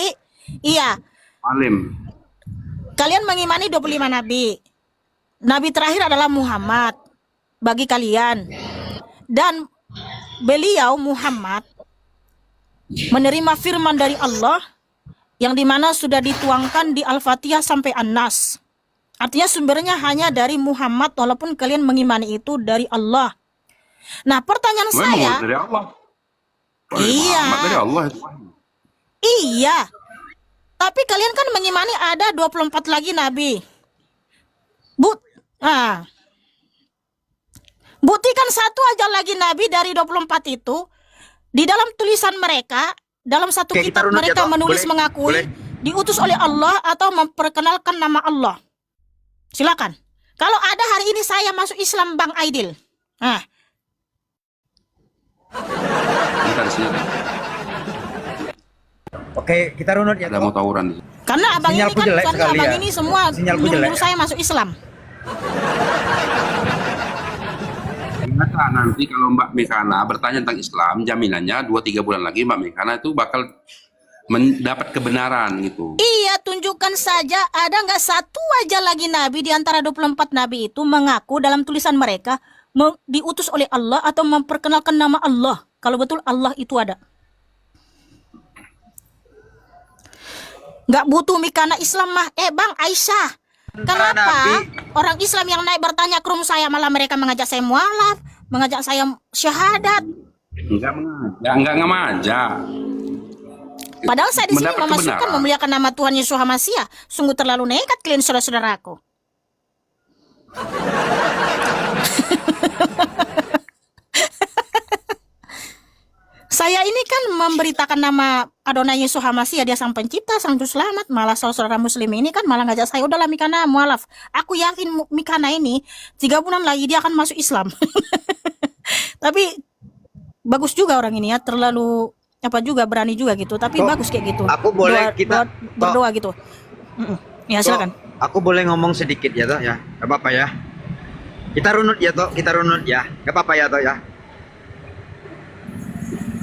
Iya, Alim. kalian mengimani 25 nabi. Nabi terakhir adalah Muhammad bagi kalian. Dan beliau Muhammad menerima firman dari Allah yang dimana sudah dituangkan di Al-Fatihah sampai An-Nas. Artinya sumbernya hanya dari Muhammad, walaupun kalian mengimani itu dari Allah. Nah, pertanyaan Memang saya, dari Allah. Iya. Muhammad dari Allah. iya. Tapi kalian kan mengimani ada 24 lagi nabi. Buktikan satu aja lagi nabi dari 24 itu di dalam tulisan mereka, dalam satu Oke, kita kitab runut ya, mereka Tok. menulis Boleh? mengakui Boleh? diutus oleh Allah atau memperkenalkan nama Allah. Silakan. Kalau ada hari ini saya masuk Islam Bang Aidil. Nah, Bentar, sini. Oke, kita runut ya. Ada mau tawuran. karena abang Sinyalku ini kan, jelek karena sekali abang ya. ini semua Sinyalku jelek nyuruh ya. saya masuk Islam. Ingatlah nanti kalau Mbak Mekana bertanya tentang Islam, jaminannya 2-3 bulan lagi Mbak Mekana itu bakal mendapat kebenaran gitu. Iya, tunjukkan saja ada nggak satu aja lagi nabi di antara 24 nabi itu mengaku dalam tulisan mereka diutus oleh Allah atau memperkenalkan nama Allah. Kalau betul Allah itu ada. Nggak butuh mikana Islam mah. Bang Aisyah, kenapa orang Islam yang naik bertanya ke rumah saya malah mereka mengajak saya mualaf, mengajak saya syahadat? Enggak ngajak. Padahal saya di sini Mendapat memasukkan kebenaran. memuliakan nama Tuhan Yesus Hamasiah. Sungguh terlalu nekat kalian saudara-saudaraku. Saya ini kan memberitakan nama Adonai Yesus Hamasiah, dia sang pencipta, sang juru selamat. Malah saudara muslim ini kan malah ngajak saya, udahlah Mikana mualaf. Aku yakin Mikana ini 3 bulan lagi dia akan masuk Islam. Tapi bagus juga orang ini ya, terlalu apa juga, berani juga gitu, tapi Tok, bagus kayak gitu. aku boleh berdoa gitu. Ya silakan. Aku boleh ngomong sedikit ya toh ya, gak apa-apa ya. Kita runut ya toh, kita runut ya, gak apa-apa ya toh ya.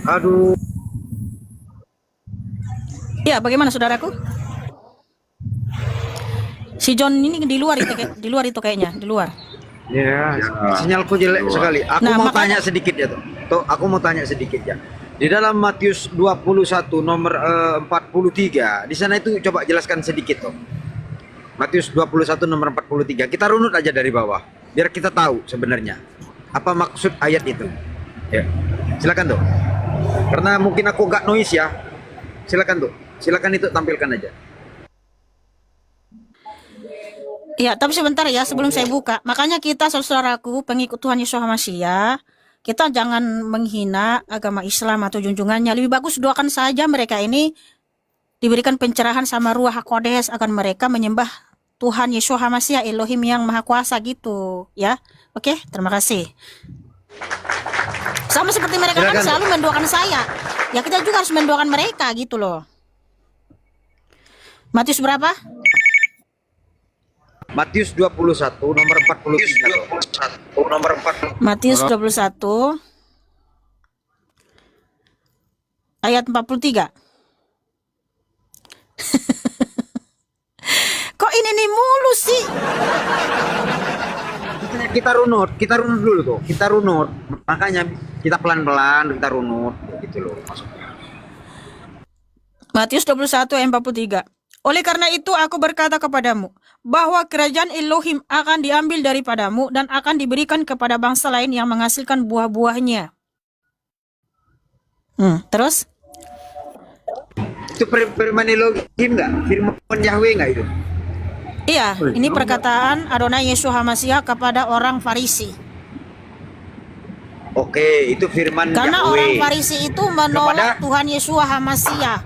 Aduh. Ya, bagaimana saudaraku? Si John ini di luar itu kayaknya, di luar. Ya, sinyalku jelek sekali. Aku Nah, mau makanya- tanya sedikit ya toh. Toh, aku mau tanya sedikit ya. Di dalam Matius 21 nomor 43, di sana itu coba jelaskan sedikit toh. Matius 21 nomor 43. Kita runut aja dari bawah biar kita tahu sebenarnya apa maksud ayat itu. Ya. Silakan tuh. Karena mungkin aku gak noise ya. Silakan tuh. Silakan itu tampilkan aja. Ya, tapi sebentar ya sebelum saya buka. Makanya kita saudaraku pengikut Tuhan Yesus Hamasiah, kita jangan menghina agama Islam atau junjungannya. Lebih bagus doakan saja mereka ini diberikan pencerahan sama Ruach HaKodes agar mereka menyembah Tuhan Yesus Hamasiah, Elohim yang Maha Kuasa gitu, ya. Oke, terima kasih. Sama seperti mereka kan Silakan. selalu mendoakan saya. Ya kita juga harus mendoakan mereka gitu loh. Matius berapa? Matius 21 nomor 43. Nomor 40. Matius 21 ayat 43. Kok ini nih mulu sih? Kita runut dulu tuh. Kita runut. Makanya kita pelan-pelan kita runut gitu loh maksudnya. Matius 21 ayat 43. Oleh karena itu aku berkata kepadamu bahwa kerajaan Elohim akan diambil daripadamu dan akan diberikan kepada bangsa lain yang menghasilkan buah-buahnya. Terus? Itu firman Elohim enggak? Firman Yahweh enggak itu? Iya, ini perkataan Adonai Yesus Hamasiah kepada orang Farisi. Oke, itu firman Karena Yahweh. orang Farisi itu menolak Kepada- Tuhan Yesus Hamasiah.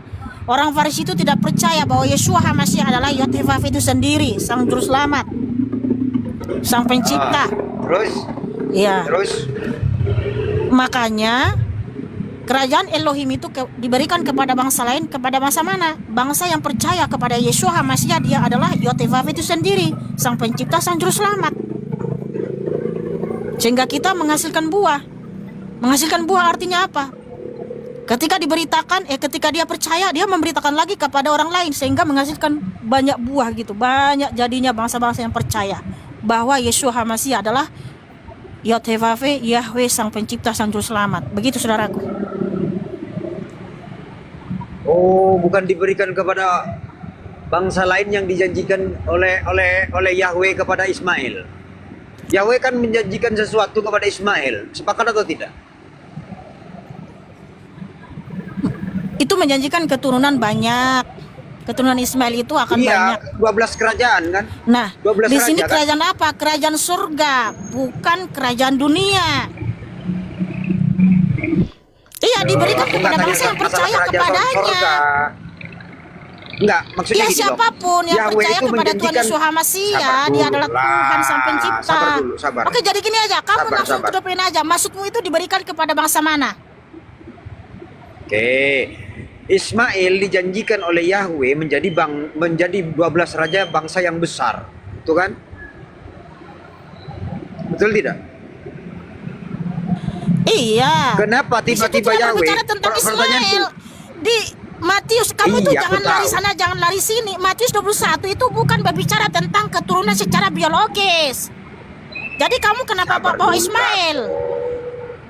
Orang Farisi itu tidak percaya bahwa Yesus Hamasiah adalah Yod-He-Vav itu sendiri, sang juru selamat. Sang Pencipta. Terus, Ya, terus. makanya kerajaan Elohim itu diberikan kepada bangsa lain kepada masa mana? Bangsa yang percaya kepada Yeshua HaMashiach, dia adalah Yotevave itu sendiri, Sang Pencipta, Sang Juru Selamat. Sehingga kita menghasilkan buah. Menghasilkan buah artinya apa? Ketika diberitakan, ketika dia percaya, dia memberitakan lagi kepada orang lain sehingga menghasilkan banyak buah gitu. Banyak jadinya bangsa-bangsa yang percaya bahwa Yeshua HaMashiach adalah Yotevave, Yahweh, Sang Pencipta, Sang Juru Selamat. Begitu saudaraku. Oh, bukan diberikan kepada bangsa lain yang dijanjikan oleh Yahweh kepada Ismail. Yahweh kan menjanjikan sesuatu kepada Ismail. Sepakat atau tidak? Itu menjanjikan keturunan banyak. Keturunan Ismail itu akan banyak. Iya, 12 kerajaan kan? Nah, 12 di sini raja, kan? kerajaan apa? Kerajaan surga, bukan kerajaan dunia. Iya, diberikan kepada bangsa yang percaya kepadanya. Enggak, maksudnya Ya, gini loh. siapapun yang Yahweh percaya itu kepada Tuhan menjanjikan- Yesus HaMashiach, Sabar dia dulu adalah lah. Tuhan Sang Pencipta. Sabar dulu, sabar. Oke, jadi gini aja, kamu Sabar, langsung sabar. tutupin aja. Maksudmu itu diberikan kepada bangsa mana? Oke. Ismail dijanjikan oleh Yahweh menjadi 12 raja bangsa yang besar. Itu kan? Betul tidak? Iya. Kenapa Di situ tiba-tiba tidak Yahweh? berbicara tentang Pertanyaanku. Ismail. Di Matius, kamu itu Iya, aku jangan lari tahu. sana, jangan lari sini. Matius 21 itu bukan berbicara tentang keturunan secara biologis. Jadi kamu kenapa Sabar bawa dulu, Ismail?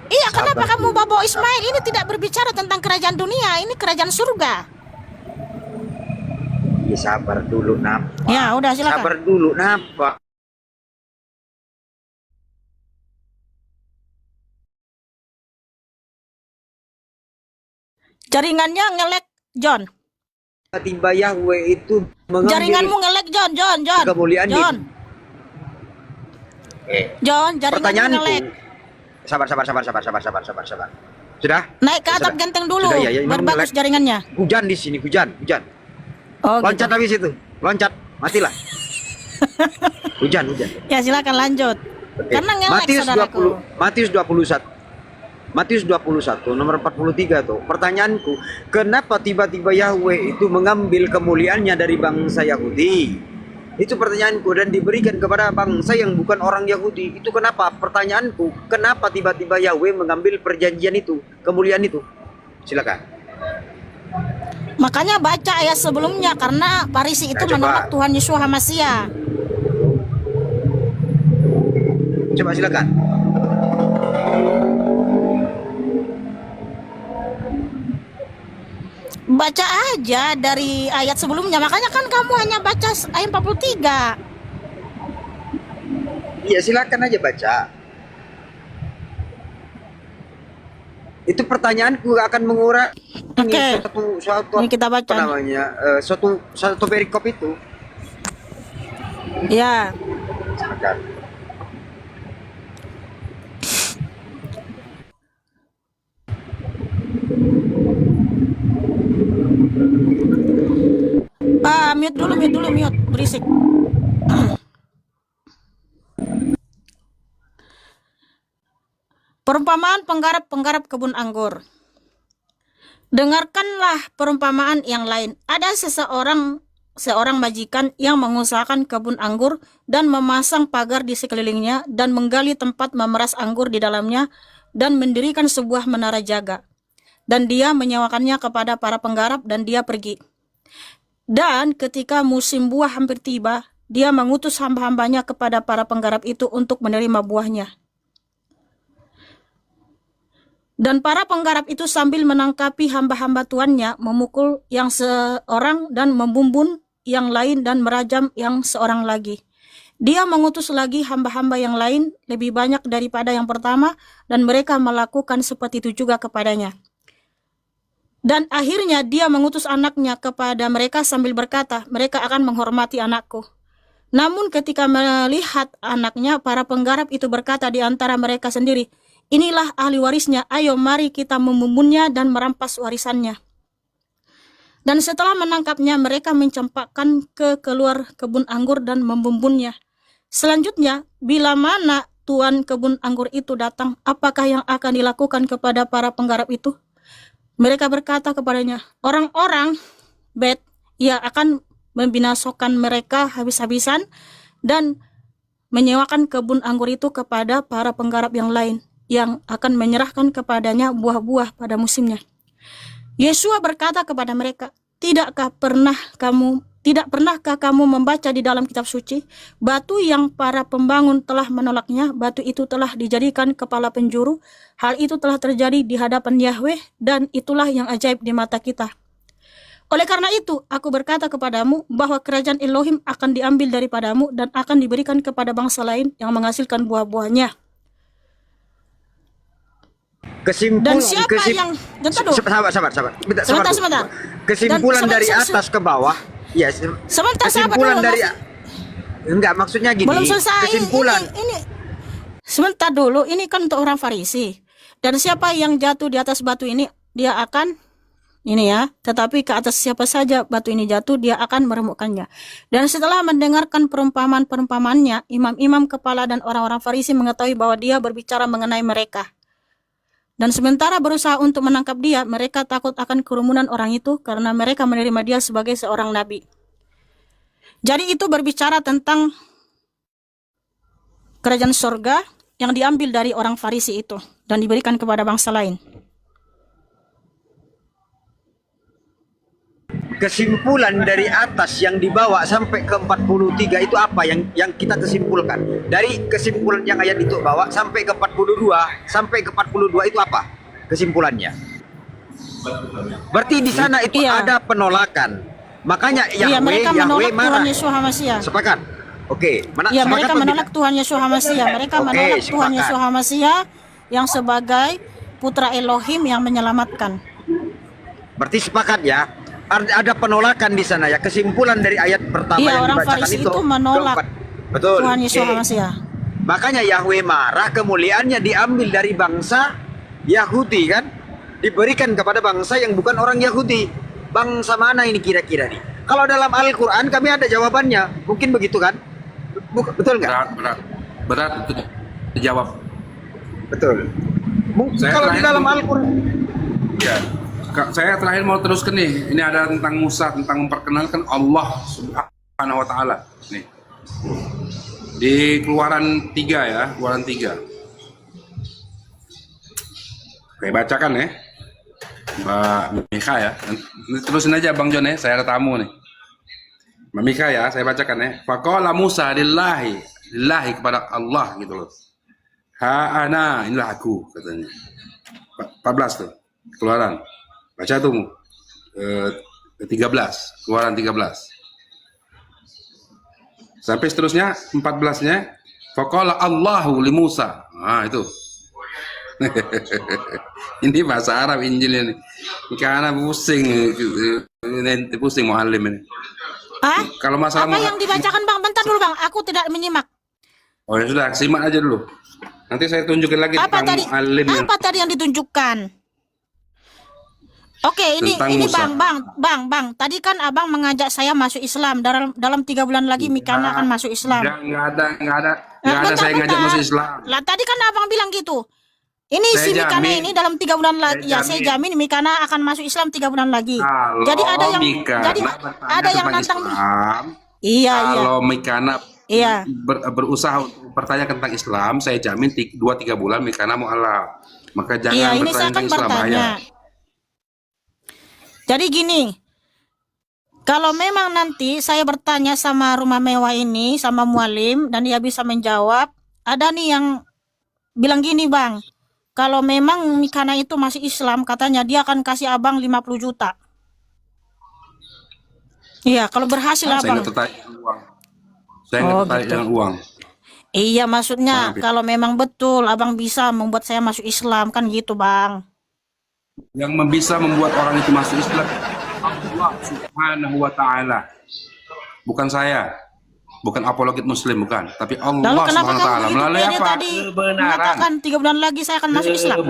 Iya, Sabar kenapa kamu dulu. bawa Ismail? Ini tidak berbicara tentang kerajaan dunia, ini kerajaan surga. Ya, sabar dulu, Napa. Ya, udah silakan. Sabar dulu, Napa. Jaringannya ngelek, John. Tiba Yahweh itu mengambil Jaringanmu ngelek, John. kemuliaan John, John, jaringanmu Pertanyaanku. ngelek. Sabar. Sudah? Naik ke atap Sudah? genteng dulu, Sudah, ya, biar memang bagus ngelek. jaringannya. Hujan di sini, hujan. Oh, Loncat gitu. habis itu. Loncat, matilah. Hujan. Ya, silakan lanjut. Oke. Karena ngelek, saudaraku. Matius 21 nomor 43 tuh. Pertanyaanku, kenapa tiba-tiba Yahweh itu mengambil kemuliaannya dari bangsa Yahudi? Itu pertanyaanku, dan diberikan kepada bangsa yang bukan orang Yahudi. Itu kenapa? Pertanyaanku, kenapa tiba-tiba Yahweh mengambil perjanjian itu, kemuliaan itu? Silakan. Makanya baca ayat sebelumnya, karena Farisi itu Nah, coba. menolak Tuhan Yesus HaMashiach. Coba silakan. Baca aja dari ayat sebelumnya. Makanya kan kamu hanya baca ayat 43. Iya, silakan aja baca. Itu pertanyaanku akan mengurangi Oke. suatu Ini kita baca. apa namanya? Suatu perikop itu. Ya. Silakan. Mute dulu, mute. Berisik. Perumpamaan penggarap kebun anggur. Dengarkanlah perumpamaan yang lain. Ada seorang majikan yang mengusahakan kebun anggur dan memasang pagar di sekelilingnya dan menggali tempat memeras anggur di dalamnya dan mendirikan sebuah menara jaga. Dan dia menyewakannya kepada para penggarap dan dia pergi. Dan ketika musim buah hampir tiba, dia mengutus hamba-hambanya kepada para penggarap itu untuk menerima buahnya. Dan para penggarap itu sambil menangkapi hamba-hamba tuannya, memukul yang seorang dan membumbun yang lain dan merajam yang seorang lagi. Dia mengutus lagi hamba-hamba yang lain lebih banyak daripada yang pertama, dan mereka melakukan seperti itu juga kepadanya. Dan akhirnya dia mengutus anaknya kepada mereka sambil berkata, mereka akan menghormati anakku. Namun ketika melihat anaknya, para penggarap itu berkata di antara mereka sendiri, inilah ahli warisnya, ayo mari kita membunuhnya dan merampas warisannya. Dan setelah menangkapnya, mereka mencempakkan ke keluar kebun anggur dan membunuhnya. Selanjutnya, bila mana tuan kebun anggur itu datang, apakah yang akan dilakukan kepada para penggarap itu? Mereka berkata kepadanya, orang-orang Bet, ia akan membinasakan mereka habis-habisan dan menyewakan kebun anggur itu kepada para penggarap yang lain yang akan menyerahkan kepadanya buah-buah pada musimnya. Yesua berkata kepada mereka, tidak pernahkah kamu membaca di dalam kitab suci, batu yang para pembangun telah menolaknya, batu itu telah dijadikan kepala penjuru. Hal itu telah terjadi di hadapan Yahweh, dan itulah yang ajaib di mata kita. Oleh karena itu, aku berkata kepadamu bahwa kerajaan Elohim akan diambil daripadamu dan akan diberikan kepada bangsa lain yang menghasilkan buah-buahnya. Kesimpulan, Dan siapa yang... sabar. Sebentar. Kesimpulan dari atas ke bawah. Ya, Sebentar, sabar kesimpulan dulu, dari enggak, maksudnya gini. belum selesai. Kesimpulan. Ini sebentar dulu. Ini kan untuk orang Farisi. Dan siapa yang jatuh di atas batu ini, dia akan ini ya. Tetapi ke atas siapa saja batu ini jatuh, dia akan meremukkannya. Dan setelah mendengarkan perumpamaan-perumpamaannya, imam-imam kepala dan orang-orang Farisi mengetahui bahwa dia berbicara mengenai mereka. Dan sementara berusaha untuk menangkap dia, mereka takut akan kerumunan orang itu karena mereka menerima dia sebagai seorang nabi. Jadi itu berbicara tentang kerajaan surga yang diambil dari orang Farisi itu dan diberikan kepada bangsa lain. Kesimpulan dari atas yang dibawa sampai ke 43 itu apa yang kita kesimpulkan? Dari kesimpulan yang ayat itu bawa sampai ke 42 itu apa kesimpulannya? Berarti di sana itu ada penolakan. Makanya mereka Yahweh menolak marah. Tuhan Yesus HaMasiah. Sepakat? Oke. Iya, mereka menolak Tuhan Yesus HaMasiah. Mereka menolak Tuhan Yesus HaMasiah yang sebagai putra Elohim yang menyelamatkan. Berarti sepakat ya? Ada penolakan di sana ya. Kesimpulan dari ayat pertama yang orang dibacakan Farisi itu menolak betul. Tuhan Yesus HaMasiah. Makanya Yahweh marah, kemuliaannya diambil dari bangsa Yahudi kan, diberikan kepada bangsa yang bukan orang Yahudi. Bangsa mana ini kira-kira nih? Kalau dalam Al-Quran kami ada jawabannya, mungkin begitu kan? Betul nggak? Berat untuk dijawab. Betul. Kalau di dalam Al-Quran, ya. Saya terakhir mau teruskan nih. Ini ada tentang Musa, tentang memperkenalkan Allah Subhanahu wa taala. Nih. Di Keluaran 3 ya, Keluaran 3. Oke, bacakan ya. Mbak Mika ya. Terusin aja Bang Jon ya, saya ada tamu nih. Mbak Mika ya, saya bacakan ya. Faqala Musa lillahi kepada Allah gitu loh. Ha ana, inilah aku katanya. 14 tuh. Keluaran. Baca tuh 13, Keluaran 13. Sampai seterusnya 14-nya faqala Allahu li Musa. Nah, itu. Ini bahasa Arab Injil ini. Karena pusing muallim ini. Kalau masalah apa yang dibacakan Bang? Bentar dulu Bang, aku tidak menyimak. Oh ya sudah, simak aja dulu. Nanti saya tunjukin lagi tentang muallim. Apa tadi yang ditunjukkan? Oke, ini Musa. Bang. Tadi kan Abang mengajak saya masuk Islam. Dalam 3 bulan lagi Mikana akan masuk Islam. Enggak ada saya ngajak masuk Islam. Lah tadi kan Abang bilang gitu. Ini Saya si Mikana jamin. ini dalam 3 bulan lagi. Ya, saya jamin Mikana akan masuk Islam 3 bulan lagi. Jadi ada yang nantang. Iya. Kalau Mikana Iya. berusaha untuk bertanya tentang Islam, saya jamin 2-3 bulan Mikana mau halal. Maka jangan ini saya bertanya akan tentang Islam bertanya. bahaya. Jadi gini, kalau memang nanti saya bertanya sama rumah mewah ini, sama mualim, dan dia bisa menjawab, ada nih yang bilang gini Bang, kalau memang Mikana itu masih Islam, katanya dia akan kasih Abang 50 juta. Iya, kalau berhasil Saya Abang. nggak tertarik dengan uang. Saya nggak tertarik dengan uang. Iya, maksudnya kalau memang betul Abang bisa membuat saya masuk Islam, kan gitu Bang. Yang bisa membuat orang itu masuk Islam Allah Subhanahu wa taala. Bukan saya. Bukan apologit muslim, bukan, tapi Allah Subhanahu wa taala. Melalui apa? Kebenaran. Mengatakan 3 bulan lagi saya akan masuk Islam.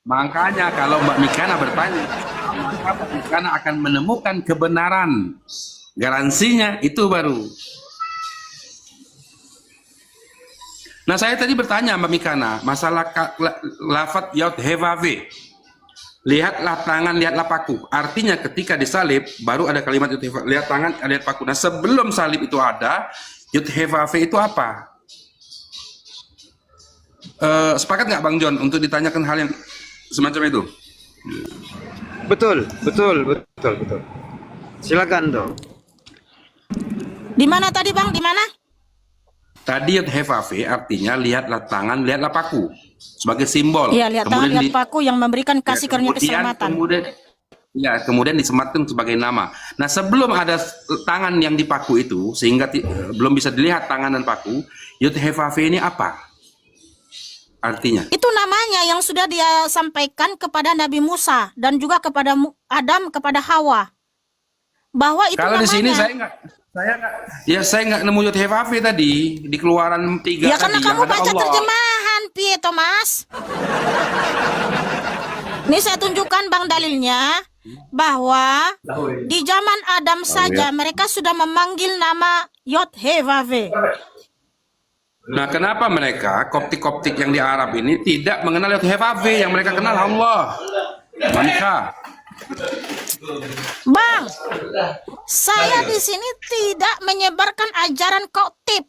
Makanya kalau Mbak Mikana bertanya, maka Mbak Mikana akan menemukan kebenaran. Garansinya itu baru. Nah, saya tadi bertanya Mbak Mikana, masalah lafat Yod He Vav Ve. Lihatlah tangan, lihatlah paku. Artinya ketika disalib, baru ada kalimat Yod He Vav Ve. Lihat tangan, lihat paku. Nah, sebelum salib itu ada, Yod He Vav Ve itu apa? Sepakat nggak Bang John untuk ditanyakan hal yang semacam itu? Betul. Silakan dong. Di mana tadi Bang? Di mana? Tadi Yod He Vav Ve artinya lihatlah tangan, lihatlah paku sebagai simbol. Iya, lihat tangan, lihat paku yang memberikan kasih karunia keselamatan. Kemudian disematkan sebagai nama. Nah, sebelum ada tangan yang dipaku itu, sehingga belum bisa dilihat tangan dan paku, Yod He Vav Ve ini apa artinya? Itu namanya yang sudah dia sampaikan kepada Nabi Musa dan juga kepada Adam, kepada Hawa. Bahwa itu kalau namanya. Di sini saya nggak nemu Yod He Vav Ve tadi di Keluaran 3 ya karena tadi, kamu baca Allah. terjemahan Pie Thomas. Ini saya tunjukkan Bang dalilnya bahwa di zaman Adam saja mereka sudah memanggil nama Yod He Vav Ve. Nah, kenapa mereka koptik-koptik yang di Arab ini tidak mengenal Yod He Vav Ve, yang mereka kenal Allah? Mereka. Bang, saya di sini tidak menyebarkan ajaran koptik,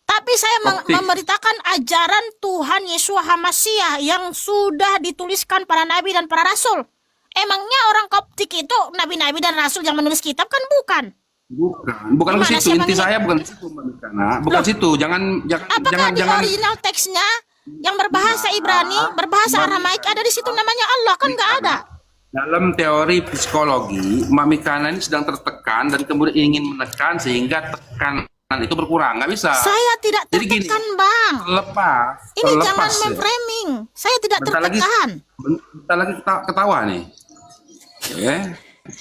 tapi saya memberitakan ajaran Tuhan Yesus Hamasiah yang sudah dituliskan para nabi dan para rasul. Emangnya orang koptik itu nabi-nabi dan rasul yang menulis kitab kan bukan? Bukan ke situ, inti saya bukan ke situ Mbak Mikana. Bukan situ, Apakah di original teksnya yang berbahasa Ibrani, berbahasa Aramaik ada di situ namanya Allah? Kan nggak ada. Dalam teori psikologi, Mbak Mikana ini sedang tertekan dan kemudian ingin menekan sehingga tekanan itu berkurang. Nggak bisa. Saya tidak tertekan, Bang. Ini jangan memframing. Saya tidak tertekan. Bentar lagi ketawa nih.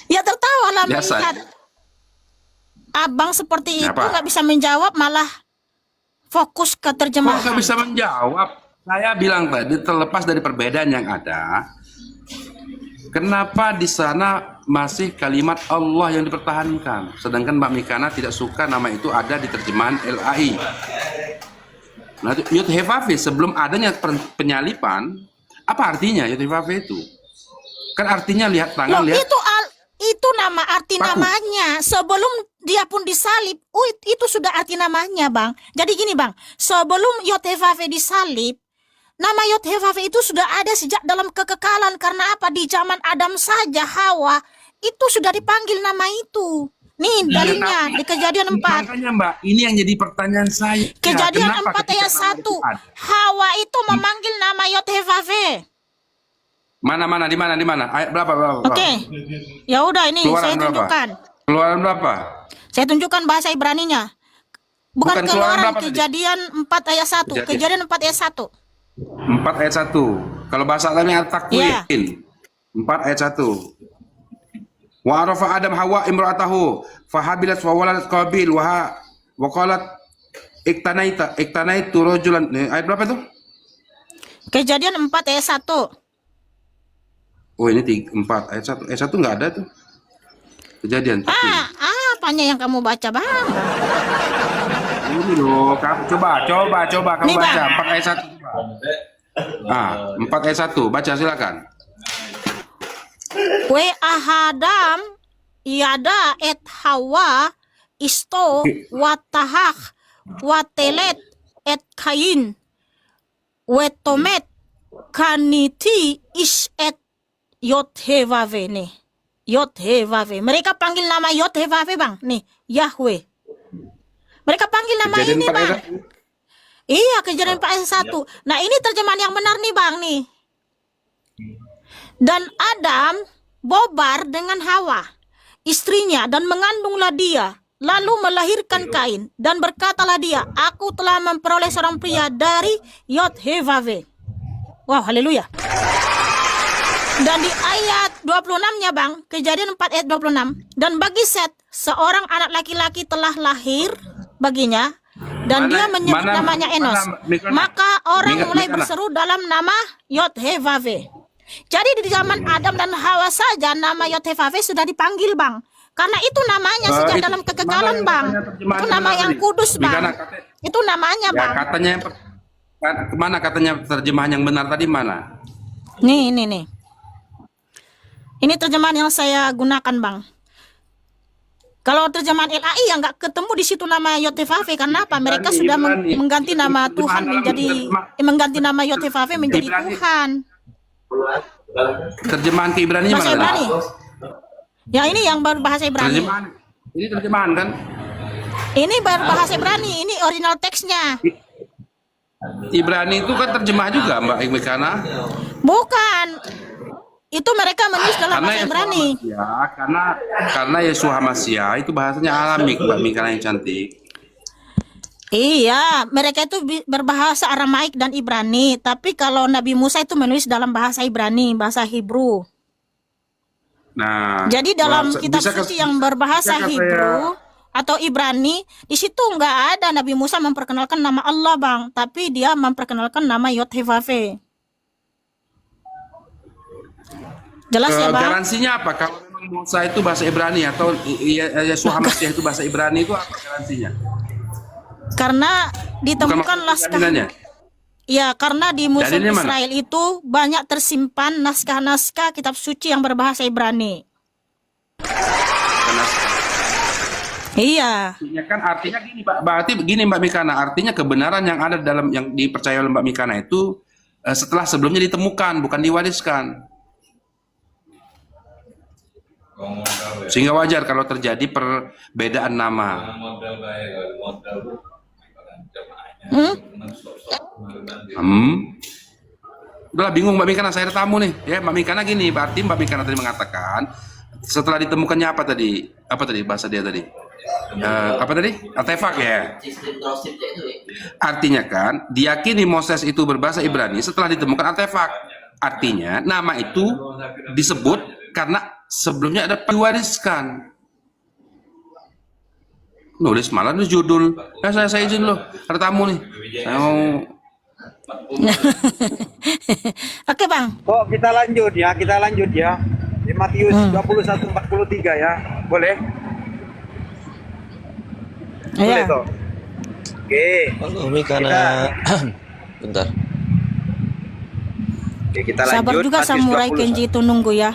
Ya tertawa lah biasa. Melihat Abang seperti itu nggak bisa menjawab, malah fokus ke terjemahan. Kok nggak bisa menjawab? Saya bilang tadi terlepas dari perbedaan yang ada, kenapa di sana masih kalimat Allah yang dipertahankan, sedangkan Mbak Mikana tidak suka nama itu ada di terjemahan LAI. Nah, Yod He Vav Ve sebelum adanya penyalipan, apa artinya Yod He Vav Ve itu? Kan artinya lihat tangan, lihat. Itu nama arti paku. Namanya sebelum dia pun disalib. Itu sudah arti namanya, Bang. Jadi gini, Bang, sebelum Yod He Vav Ve disalib, nama Yod He Vav Ve itu sudah ada sejak dalam kekekalan. Karena apa? Di zaman Adam saja, Hawa itu sudah dipanggil nama itu. Nih dalilnya di Kejadian 4. Makanya Mbak, ini yang jadi pertanyaan saya. Kejadian 4 ayat 1. Hawa itu memanggil nama Yod He Vav Ve. Mana di mana? Ayat berapa? Oke. Ya udah ini Keluaran saya berapa? tunjukkan. Keluaran berapa? Saya tunjukkan bahasa Ibraninya. Bukan Keluaran, berapa Kejadian 4 ayat 1. Kejadian 4 ayat 1. 4 ayat 1. Kalau bahasa Arabnya At-Takwin. 4 ayat 1. Wa arafa Adam Hawa imra'atahu fahabilat wa waladat Qabil wa qalat iktanaitu rajulan. Ayat berapa itu? Kejadian 4 ayat 1. Oh, ini 4 ayat 1. Ayat 1 enggak ada tuh. Kejadian. Apanya yang kamu baca, Bang? Ini loh, coba kamu Nih, baca Bang. 4 ayat 1. 4 ayat 1, baca silakan. We ahadam yada et hawa isto watahak watelet et kain wetomet kaniti is et Yod He Vav Ve nih. Yod He Vav Ve. Mereka panggil nama Yod He Vav Ve, Bang. Nih, Yahweh. Mereka panggil nama Kejadian ini, 4 Bang. ayat 1. Iya, Kejadian 4 ayat 1. Nah, ini terjemahan yang benar nih, Bang, nih. Dan Adam bobar dengan Hawa, istrinya, dan mengandunglah dia. Lalu melahirkan Kain. Dan berkatalah dia, aku telah memperoleh seorang pria dari Yod He Vav Ve. Wow, haleluya. Dan di ayat 26-nya, Bang, Kejadian 4 ayat 26. Dan bagi Set, seorang anak laki-laki telah lahir baginya. Dan dia menyebut namanya Enos. Maka orang mulai berseru dalam nama Yod He Vav Ve. Jadi di zaman Adam dan Hawa saja nama Yod He Vav Ve sudah dipanggil, Bang. Karena itu namanya sejak dalam kekekalan, Bang. Itu nama yang kudus, Bang. Itu namanya, Ya Bang. katanya kemana katanya terjemahan yang benar tadi mana? Nih. Ini terjemahan yang saya gunakan, Bang. Kalau terjemahan LAI yang nggak ketemu di situ nama Yotevave, karena apa? Mereka sudah mengganti nama Tuhan mengganti nama Yotevave menjadi Tuhan. Terjemahan ke Ibrani Bahasa mana? Ibrani. Ya ini yang berbahasa Ibrani. Ini terjemahan kan? Ini berbahasa Ibrani. Ini original teksnya. Ibrani itu kan terjemah juga Mbak Mekana. Bukan. Itu mereka menulis dalam bahasa Yeshua Ibrani. Hamasya, karena Yeshua Hamasya itu bahasanya Aramik Mbak Mekana yang cantik. Iya, mereka itu berbahasa Aramaik dan Ibrani. Tapi kalau Nabi Musa itu menulis dalam bahasa Ibrani, bahasa Hebrew. Nah, Jadi dalam kitab bisa suci yang berbahasa bisa Hebrew atau Ibrani, di situ nggak ada Nabi Musa memperkenalkan nama Allah, Bang. Tapi dia memperkenalkan nama Yod-Heh-Vaveh. Jelas ya, Bang? Garansinya apa? Kalau memang Musa itu bahasa Ibrani atau Yeshua Hamasya itu bahasa Ibrani, itu apa garansinya? Karena ditemukan naskah. Ya, karena di Museum Israel itu banyak tersimpan naskah-naskah kitab suci yang berbahasa Ibrani. Iya. Artinya gini, Pak. Berarti begini Mbak Mikana, artinya kebenaran yang ada dalam yang dipercaya oleh Mbak Mikana itu setelah sebelumnya ditemukan, bukan diwariskan. Sehingga wajar kalau terjadi perbedaan nama. Udah bingung Mbak Mikana, saya ada tamu nih. Ya, Mbak Mikana gini, berarti Mbak Mikana tadi mengatakan setelah ditemukannya apa tadi? Apa tadi bahasa dia tadi? Apa tadi? Artefak ya. Artinya kan diyakini Moses itu berbahasa Ibrani setelah ditemukan artefak. Artinya nama itu disebut karena sebelumnya ada diwariskan. Nulis malah nulis judul. Saya izin loh, ada tamu nih. Saya mau. Oke, Bang. Oh, kita lanjut ya. Di Matius 21:43 ya. Boleh? Boleh Iya. toh? Oke. Halo Mikana. Bentar. Oke, kita Sabar lanjut. juga Matius Samurai 21. Kenji itu nunggu ya.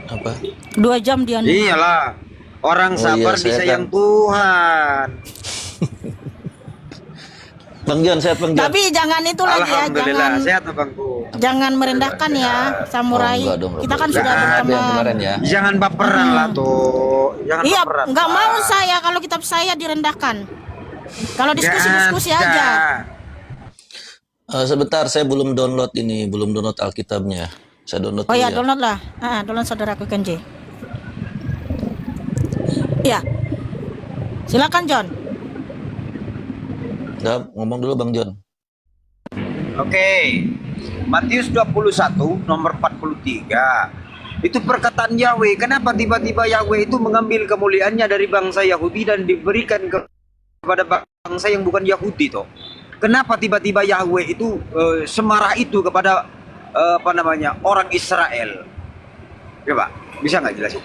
Apa? 2 jam dia nunggu. Iyalah. Orang Oh sabar iya, saya disayang Tuhan. Bang John, sehat Bang John. Tapi jangan itu lagi ya, Alhamdulillah, sehat Abangku. jangan merendahkan ya Samurai. Oh, enggak dong, Kita kan enggak. sudah Ada yang berteman. kemarin ya. Jangan baperan lah tuh. Jangan Iya, baperan. nggak Pak. mau saya kalau kitab saya direndahkan. Kalau diskusi-diskusi Jangan. aja. Sebentar, saya belum download Alkitabnya. Saya download Oh dulu ya, ya. download lah. Download saudaraku Kenji. Iya. Silakan John. Udah, ngomong dulu Bang John. Oke. Matius 21 nomor 43. Itu perkataan Yahweh. Kenapa tiba-tiba Yahweh itu mengambil kemuliaannya dari bangsa Yahudi dan diberikan kepada bangsa yang bukan Yahudi toh? Kenapa tiba-tiba Yahweh itu semarah itu kepada orang Israel? Coba, bisa nggak jelasin?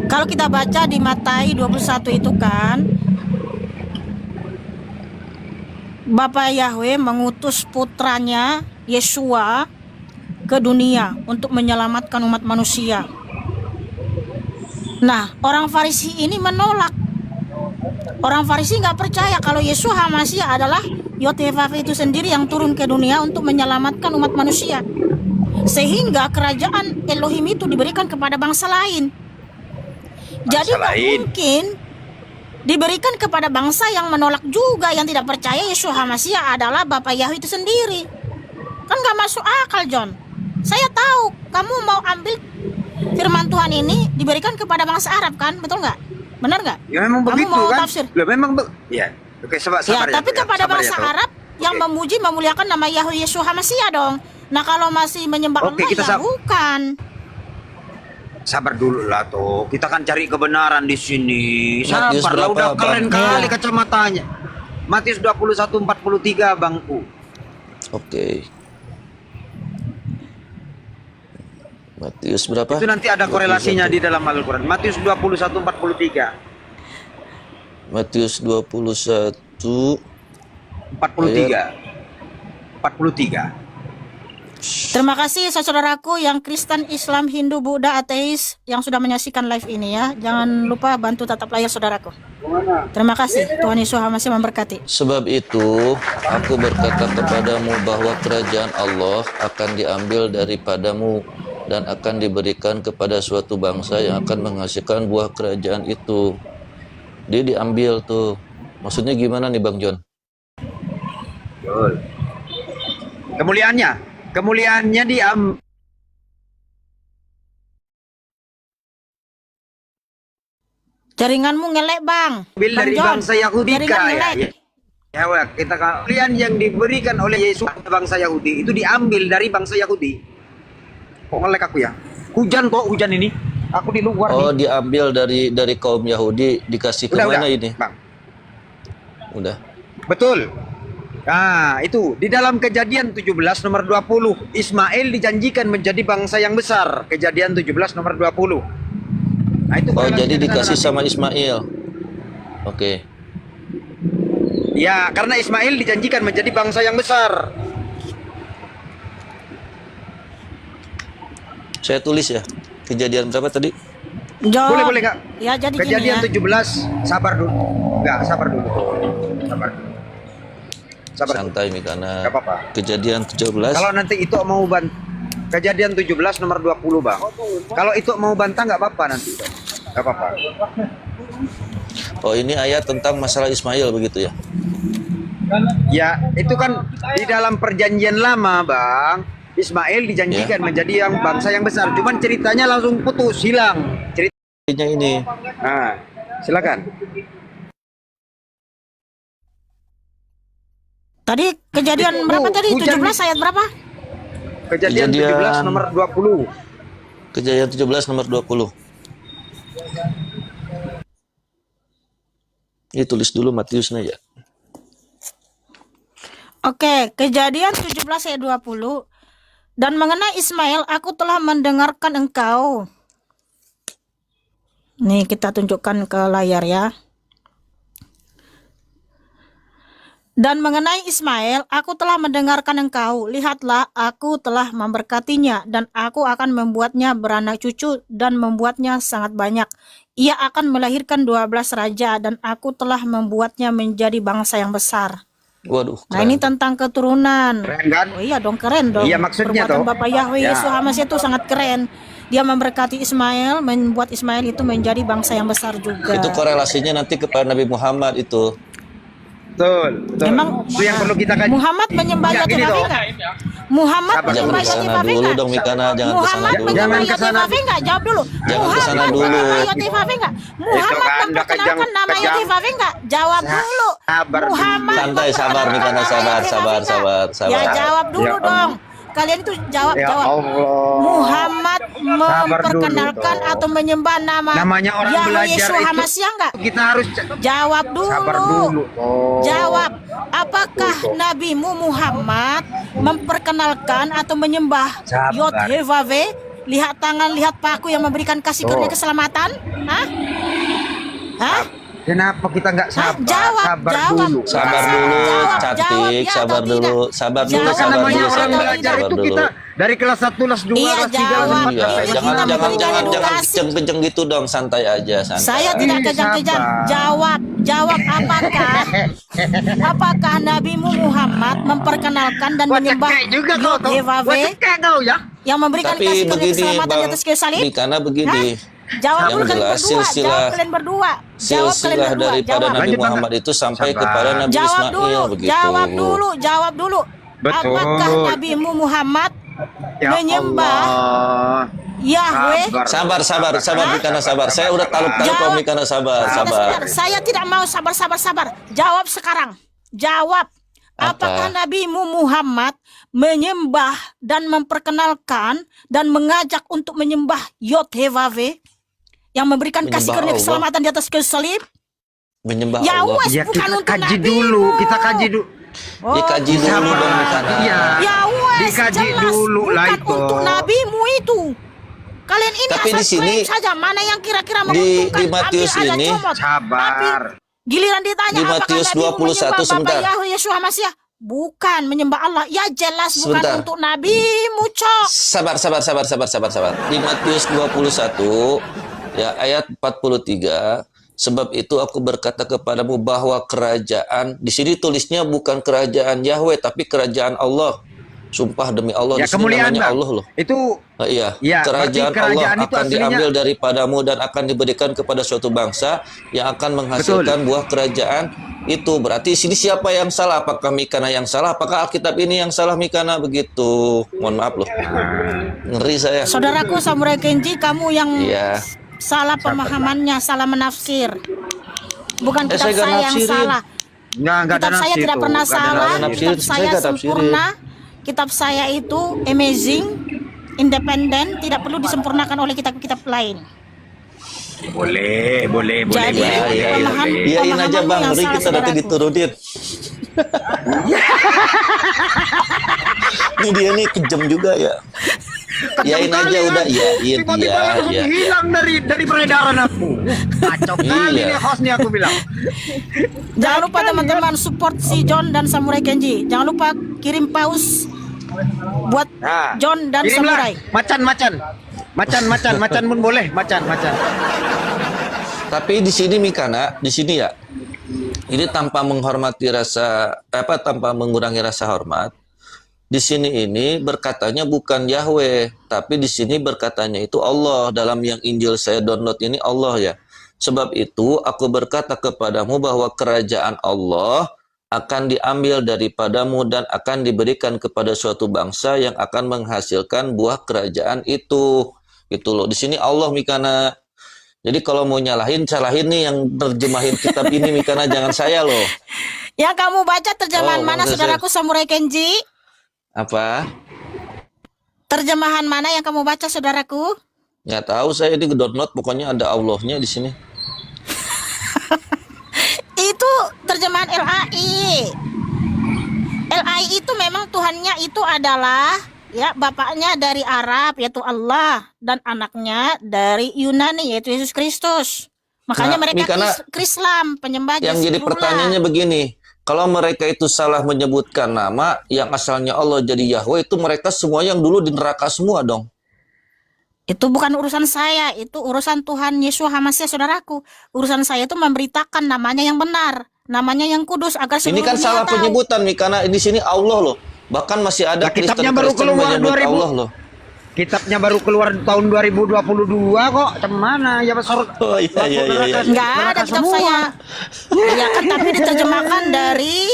Kalau kita baca di Mata'i 21 itu kan, Bapa Yahweh mengutus putranya Yeshua ke dunia untuk menyelamatkan umat manusia. Nah, orang Farisi ini menolak. Orang Farisi nggak percaya kalau Yeshua Hamasya adalah Yod-Heh-Vaveh itu sendiri yang turun ke dunia untuk menyelamatkan umat manusia. Sehingga kerajaan Elohim itu diberikan kepada bangsa lain. Jadi nggak mungkin diberikan kepada bangsa yang menolak juga, yang tidak percaya Yeshua Hamasya adalah Bapa Yahweh itu sendiri. Kan nggak masuk akal, John. Saya tahu kamu mau ambil firman Tuhan ini diberikan kepada bangsa Arab kan, betul nggak? Benar nggak? Ya memang kamu begitu mau kan? tafsir? Loh, memang ya. Oke, sabar Ya, tapi ya, kepada sabar bangsa ya, toh. Arab yang memuji memuliakan nama Yahweh Yeshua Hamasya dong. Nah, kalau masih menyembah Oke, Allah kita ya bukan. Sabar dulu lah toh. Kita kan cari kebenaran di sini. Matius Sabar lah, berapa, udah Bang? keren kali kacamatanya. Matius 21:43 Bangku. Oke. Matius berapa? Itu nanti ada korelasinya di dalam Al-Quran. Matius 21:43. Matius 21 43. 43. Terima kasih saudaraku yang Kristen, Islam, Hindu, Buddha, ateis yang sudah menyaksikan live ini ya. Jangan lupa bantu tatap layar saudaraku. Terima kasih. Tuhan Yesus masih memberkati. Sebab itu aku berkata kepadamu bahwa kerajaan Allah akan diambil daripadamu dan akan diberikan kepada suatu bangsa yang akan menghasilkan buah kerajaan itu. Dia diambil tuh. Maksudnya gimana nih Bang John? Betul. Kemuliaannya Jaringanmu ngelek Bang. diambil dari John, bangsa Yahudi jaringan ya. ngelek. Ya, kita kemuliaan yang diberikan oleh Yesus kepada bangsa Yahudi itu diambil dari bangsa Yahudi. Kok ngelek aku ya? Hujan kok, hujan ini. Aku di luar Oh, nih. diambil dari kaum Yahudi dikasih ke mana ini? Bang. Udah. Betul. Nah, itu di dalam Kejadian 17 nomor 20, Ismail dijanjikan menjadi bangsa yang besar. Kejadian 17 nomor 20. Nah, itu Oh, korelasinya jadi ke sana dikasih nanti. sama Ismail. Oke. Ya, karena Ismail dijanjikan menjadi bangsa yang besar. Saya tulis ya. Kejadian berapa tadi? John. Boleh Kak. Ya, jadi Kejadian gini ya. 17, sabar dulu. Enggak, sabar dulu. Sabar dulu. Sabar dulu. Santai Mikana. Nggak apa-apa. Kejadian 17. Kalau nanti itu mau Kejadian 17 nomor 20, Bang. Kalau itu mau bantah nggak apa-apa nanti. Nggak apa-apa. Oh, ini ayat tentang masalah Ismail begitu ya. Ya, itu kan di dalam perjanjian lama, Bang. Ismail dijanjikan menjadi yang bangsa yang besar. Cuman ceritanya langsung putus, hilang. Ceritanya ini. Nah, silakan. Tadi kejadian berapa tadi? Hujan 17 ayat berapa? Kejadian 17 nomor 20. Kejadian 17 nomor 20. Ini tulis dulu Matiusnya ya. Oke, Kejadian 17 ayat 20. Dan mengenai Ismail, aku telah mendengarkan engkau. Nih, kita tunjukkan ke layar ya. Dan mengenai Ismail, aku telah mendengarkan engkau. Lihatlah, aku telah memberkatinya, dan aku akan membuatnya beranak cucu dan membuatnya sangat banyak. Ia akan melahirkan 12 raja, dan aku telah membuatnya menjadi bangsa yang besar. Waduh. Nah, keren. ini tentang keturunan. Keren kan? Oh iya dong, keren dong. Iya, maksudnya Perbuatan toh. Bapak Yahweh Ya. Yesus Hamasya itu sangat keren. Dia memberkati Ismail, membuat Ismail itu menjadi bangsa yang besar juga. Itu korelasinya nanti kepada Nabi Muhammad itu. Betul, betul. Memang itu yang perlu kita kaji. Muhammad menyembah Enggak, gini Yahweh toh. enggak? Muhammad Sabar, menyembah Jangan kesana Yahweh dulu enggak? dong Mikana, jangan kesana Muhammad dulu. menyembah Jangan Yahweh kesana. enggak? Jawab dulu. Jangan kesana Muhammad dulu. menyembah Yahweh enggak? Muhammad kan, memperkenalkan nama Yahweh enggak? Jawab dulu. Sabar dulu. Muhammad Santai, sabar memperkenalkan Mikana, nama sabar, Yahweh sabar, enggak? sabar, sabar. Ya jawab dulu Ya dong. Kalian itu jawab. Ya Allah. Muhammad memperkenalkan dulu, atau menyembah nama Namanya orang Yahweh belajar Yesus itu. Hamasya enggak? Kita harus Jawab dulu. sabar dulu. Oh. Jawab, apakah nabimu Muhammad memperkenalkan atau menyembah Sabar. Yod-Heh-Vaveh? Lihat tangan, lihat paku yang memberikan kasih karunia keselamatan? Hah? Hah? Kenapa kita nggak sabar? Jawab, sabar jawab. dulu. Sabar Jawab, dulu, jawab, cantik, ya sabar atau dulu, tidak? sabar dulu, Jawab, Kan sabar namanya dulu, ya orang atau sabar, belajar tidak? sabar itu dulu. kita dari kelas 1, kelas 2, Iya, kelas 3, kelas 4 jawab. sampai Iya, Ini kelas kita jangan memberikan edukasi. kenceng-kenceng gitu dong, santai aja, santai. Saya tidak kejang-kejang. Sabar. Jawab apakah nabimu Muhammad memperkenalkan dan menyembah Wacek juga kau tuh. Yod-Heh-Vaveh Wacek kau ya. yang memberikan Tapi kasih karunia begini keselamatan di Bang atas kayu salib? Mikana begini. Jawab Yang dulu kalian jelas berdua. silsilah- Jawab kalian berdua. Jawab kalian Silsilah berdua. daripada Jawab. Nabi Lanjut, Bang. Muhammad itu sampai Sabar. kepada Nabi Jawab Ismail dulu. begitu. Jawab dulu. Jawab dulu. Betul. Apakah nabimu Muhammad Ya menyembah Allah. Yahweh? Sabar Mikana, sabar. Saya udah taluk-taluk Jawab. kok Mikana, sabar. Saya tidak mau sabar. Jawab sekarang. Jawab. Apa? Apakah nabimu Muhammad menyembah dan memperkenalkan dan mengajak untuk menyembah Yod-Heh-Vaveh yang memberikan kasih Menyembah karunia Allah. keselamatan di atas kayu salib? Menyembah Ya Allah. wes, Ya bukan kita untuk kaji nabimu. dulu. Kita kaji dulu. Dikaji dulu Sabar. dong Mikana. Iya. Ya wes, Dikaji jelas dulu lah bukan itu. untuk nabimu itu. Kalian ini Tapi asal di sini, klaim saja mana yang kira-kira di menguntungkan, Matius ambil aja ini, comot. Sabar. Tapi Giliran ditanya Di apakah Matius Nabi 21 menyembah Bapak sebentar. Yahweh Yeshua Masih? Bukan menyembah Allah. Ya jelas bukan Sebentar. untuk nabimu, Cok. Sabar. Di Matius 21 ya ayat 43, sebab itu aku berkata kepadamu bahwa kerajaan, di sini tulisnya bukan kerajaan Yahweh tapi kerajaan Allah. Sumpah demi Allah, Ya di sini kemuliaan namanya Bang. Allah loh. Itu Iya, ya, kerajaan berarti Allah kerajaan itu akan aslinya- diambil daripadamu dan akan diberikan kepada suatu bangsa yang akan menghasilkan buah kerajaan itu. Berarti sini siapa yang salah? Apakah Mikana yang salah? Apakah Alkitab ini yang salah Mikana? Begitu. Mohon maaf loh. Ngeri saya. Saudaraku Samurai Kenji, kamu yang Iya. salah pemahamannya, salah menafsir. Bukan kitab saya nggak saya yang nafsirin. salah. nggak ada Kitab saya nafsi tidak itu, pernah nggak ada salah. nafsi. nafsi. Kitab Saya saya nggak nafsirin. sempurna. Kitab saya itu amazing, independen, tidak perlu disempurnakan oleh kitab-kitab lain. Boleh. Jadi Iyain aja Bang, yang ngeri salah, kita nanti saudaraku. diturunin. Ini dia nih kejam juga ya. Iyain aja udah, iyain Tiba-tiba langsung iya. hilang dari peredaran aku. Kacau kali Iya. nih host nih aku bilang. Jangan lupa teman-teman support si John dan Samurai Kenji. Jangan lupa kirim paus buat Nah, John dan kirimlah. Samurai. Macan pun boleh, macan. Tapi di sini Mikana, di sini ya. Ini tanpa menghormati tanpa mengurangi rasa hormat. Di sini ini berkatanya bukan Yahweh, tapi di sini berkatanya itu Allah. Dalam yang Injil saya download ini Allah ya. Sebab itu aku berkata kepadamu bahwa kerajaan Allah akan diambil daripadamu dan akan diberikan kepada suatu bangsa yang akan menghasilkan buah kerajaan itu. Gitu loh. Di sini Allah Mikana. Jadi kalau mau salahin nih yang terjemahin kitab ini Mikana, jangan saya loh. Yang kamu baca terjemahan Oh, mana maksud saya. saudaraku Samurai Kenji? Apa? Terjemahan mana yang kamu baca saudaraku? Nggak tahu saya ini download, pokoknya ada Allahnya di sini. Itu terjemahan LAI. LAI itu memang Tuhannya itu adalah ya bapaknya dari Arab yaitu Allah dan anaknya dari Yunani yaitu Yesus Kristus. Makanya Nah, mereka Mikana, Islam, penyembah Yang jadi Yesus pertanyaannya begini, kalau mereka itu salah menyebutkan nama yang asalnya Allah jadi Yahweh, itu mereka semua yang dulu di neraka semua dong. Itu bukan urusan saya, itu urusan Tuhan Yesus Hamasiah saudaraku. Urusan saya itu memberitakan namanya yang benar, namanya yang kudus agar Ini seluruh kan dunia salah tahu. penyebutan Mikana, di sini Allah loh. Bahkan masih ada Nah, kitabnya baru Kristen keluar menyebut 2000. Allah loh. Kitabnya baru keluar tahun 2022 kok. Kemana? Ya besar. Oh, iya. Enggak ada kitab saya. Ya kan tapi diterjemahkan dari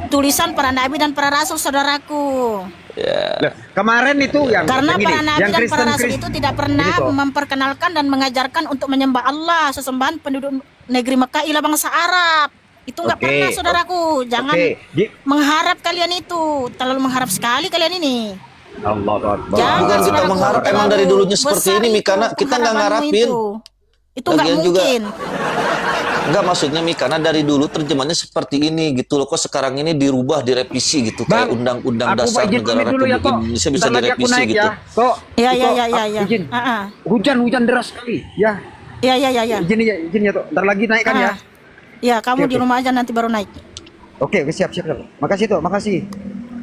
tulisan para nabi dan para rasul saudaraku. Ya. Lah, kemarin itu yang Karena yang para ini, nabi yang dan para rasul Kristen- itu tidak pernah Ini toh. memperkenalkan dan mengajarkan untuk menyembah Allah sesembahan penduduk negeri Mekah ialah bangsa Arab. Itu enggak Oke. pernah saudaraku. Jangan Oke, mengharap kalian itu. Terlalu mengharap sekali kalian ini. Allah Akbar. Jangan Bukan kita saudaraku, mengharap, emang terlalu dari dulunya seperti besar ini, itu Mikana. Kita nggak pengharapanmu ngarapin. Itu enggak Lagian juga, mungkin. Enggak, maksudnya Mikana dari dulu terjemahannya seperti ini gitu loh. Kok sekarang ini dirubah, direvisi gitu. Kayak Bang, undang-undang aku dasar izin negara pamit dulu ya, Republik Kok. Indonesia bisa Bentar lagi aku direvisi naik gitu. ya. Kok. Ya, Kok, ya. Izin. Hujan deras sekali. Ya. Ya. Izin ya, Tok. Bentar lagi naik kan ya. Ya, kamu Oke, di rumah aja nanti baru naik. Oke, siap. Makasih, Tok. Makasih.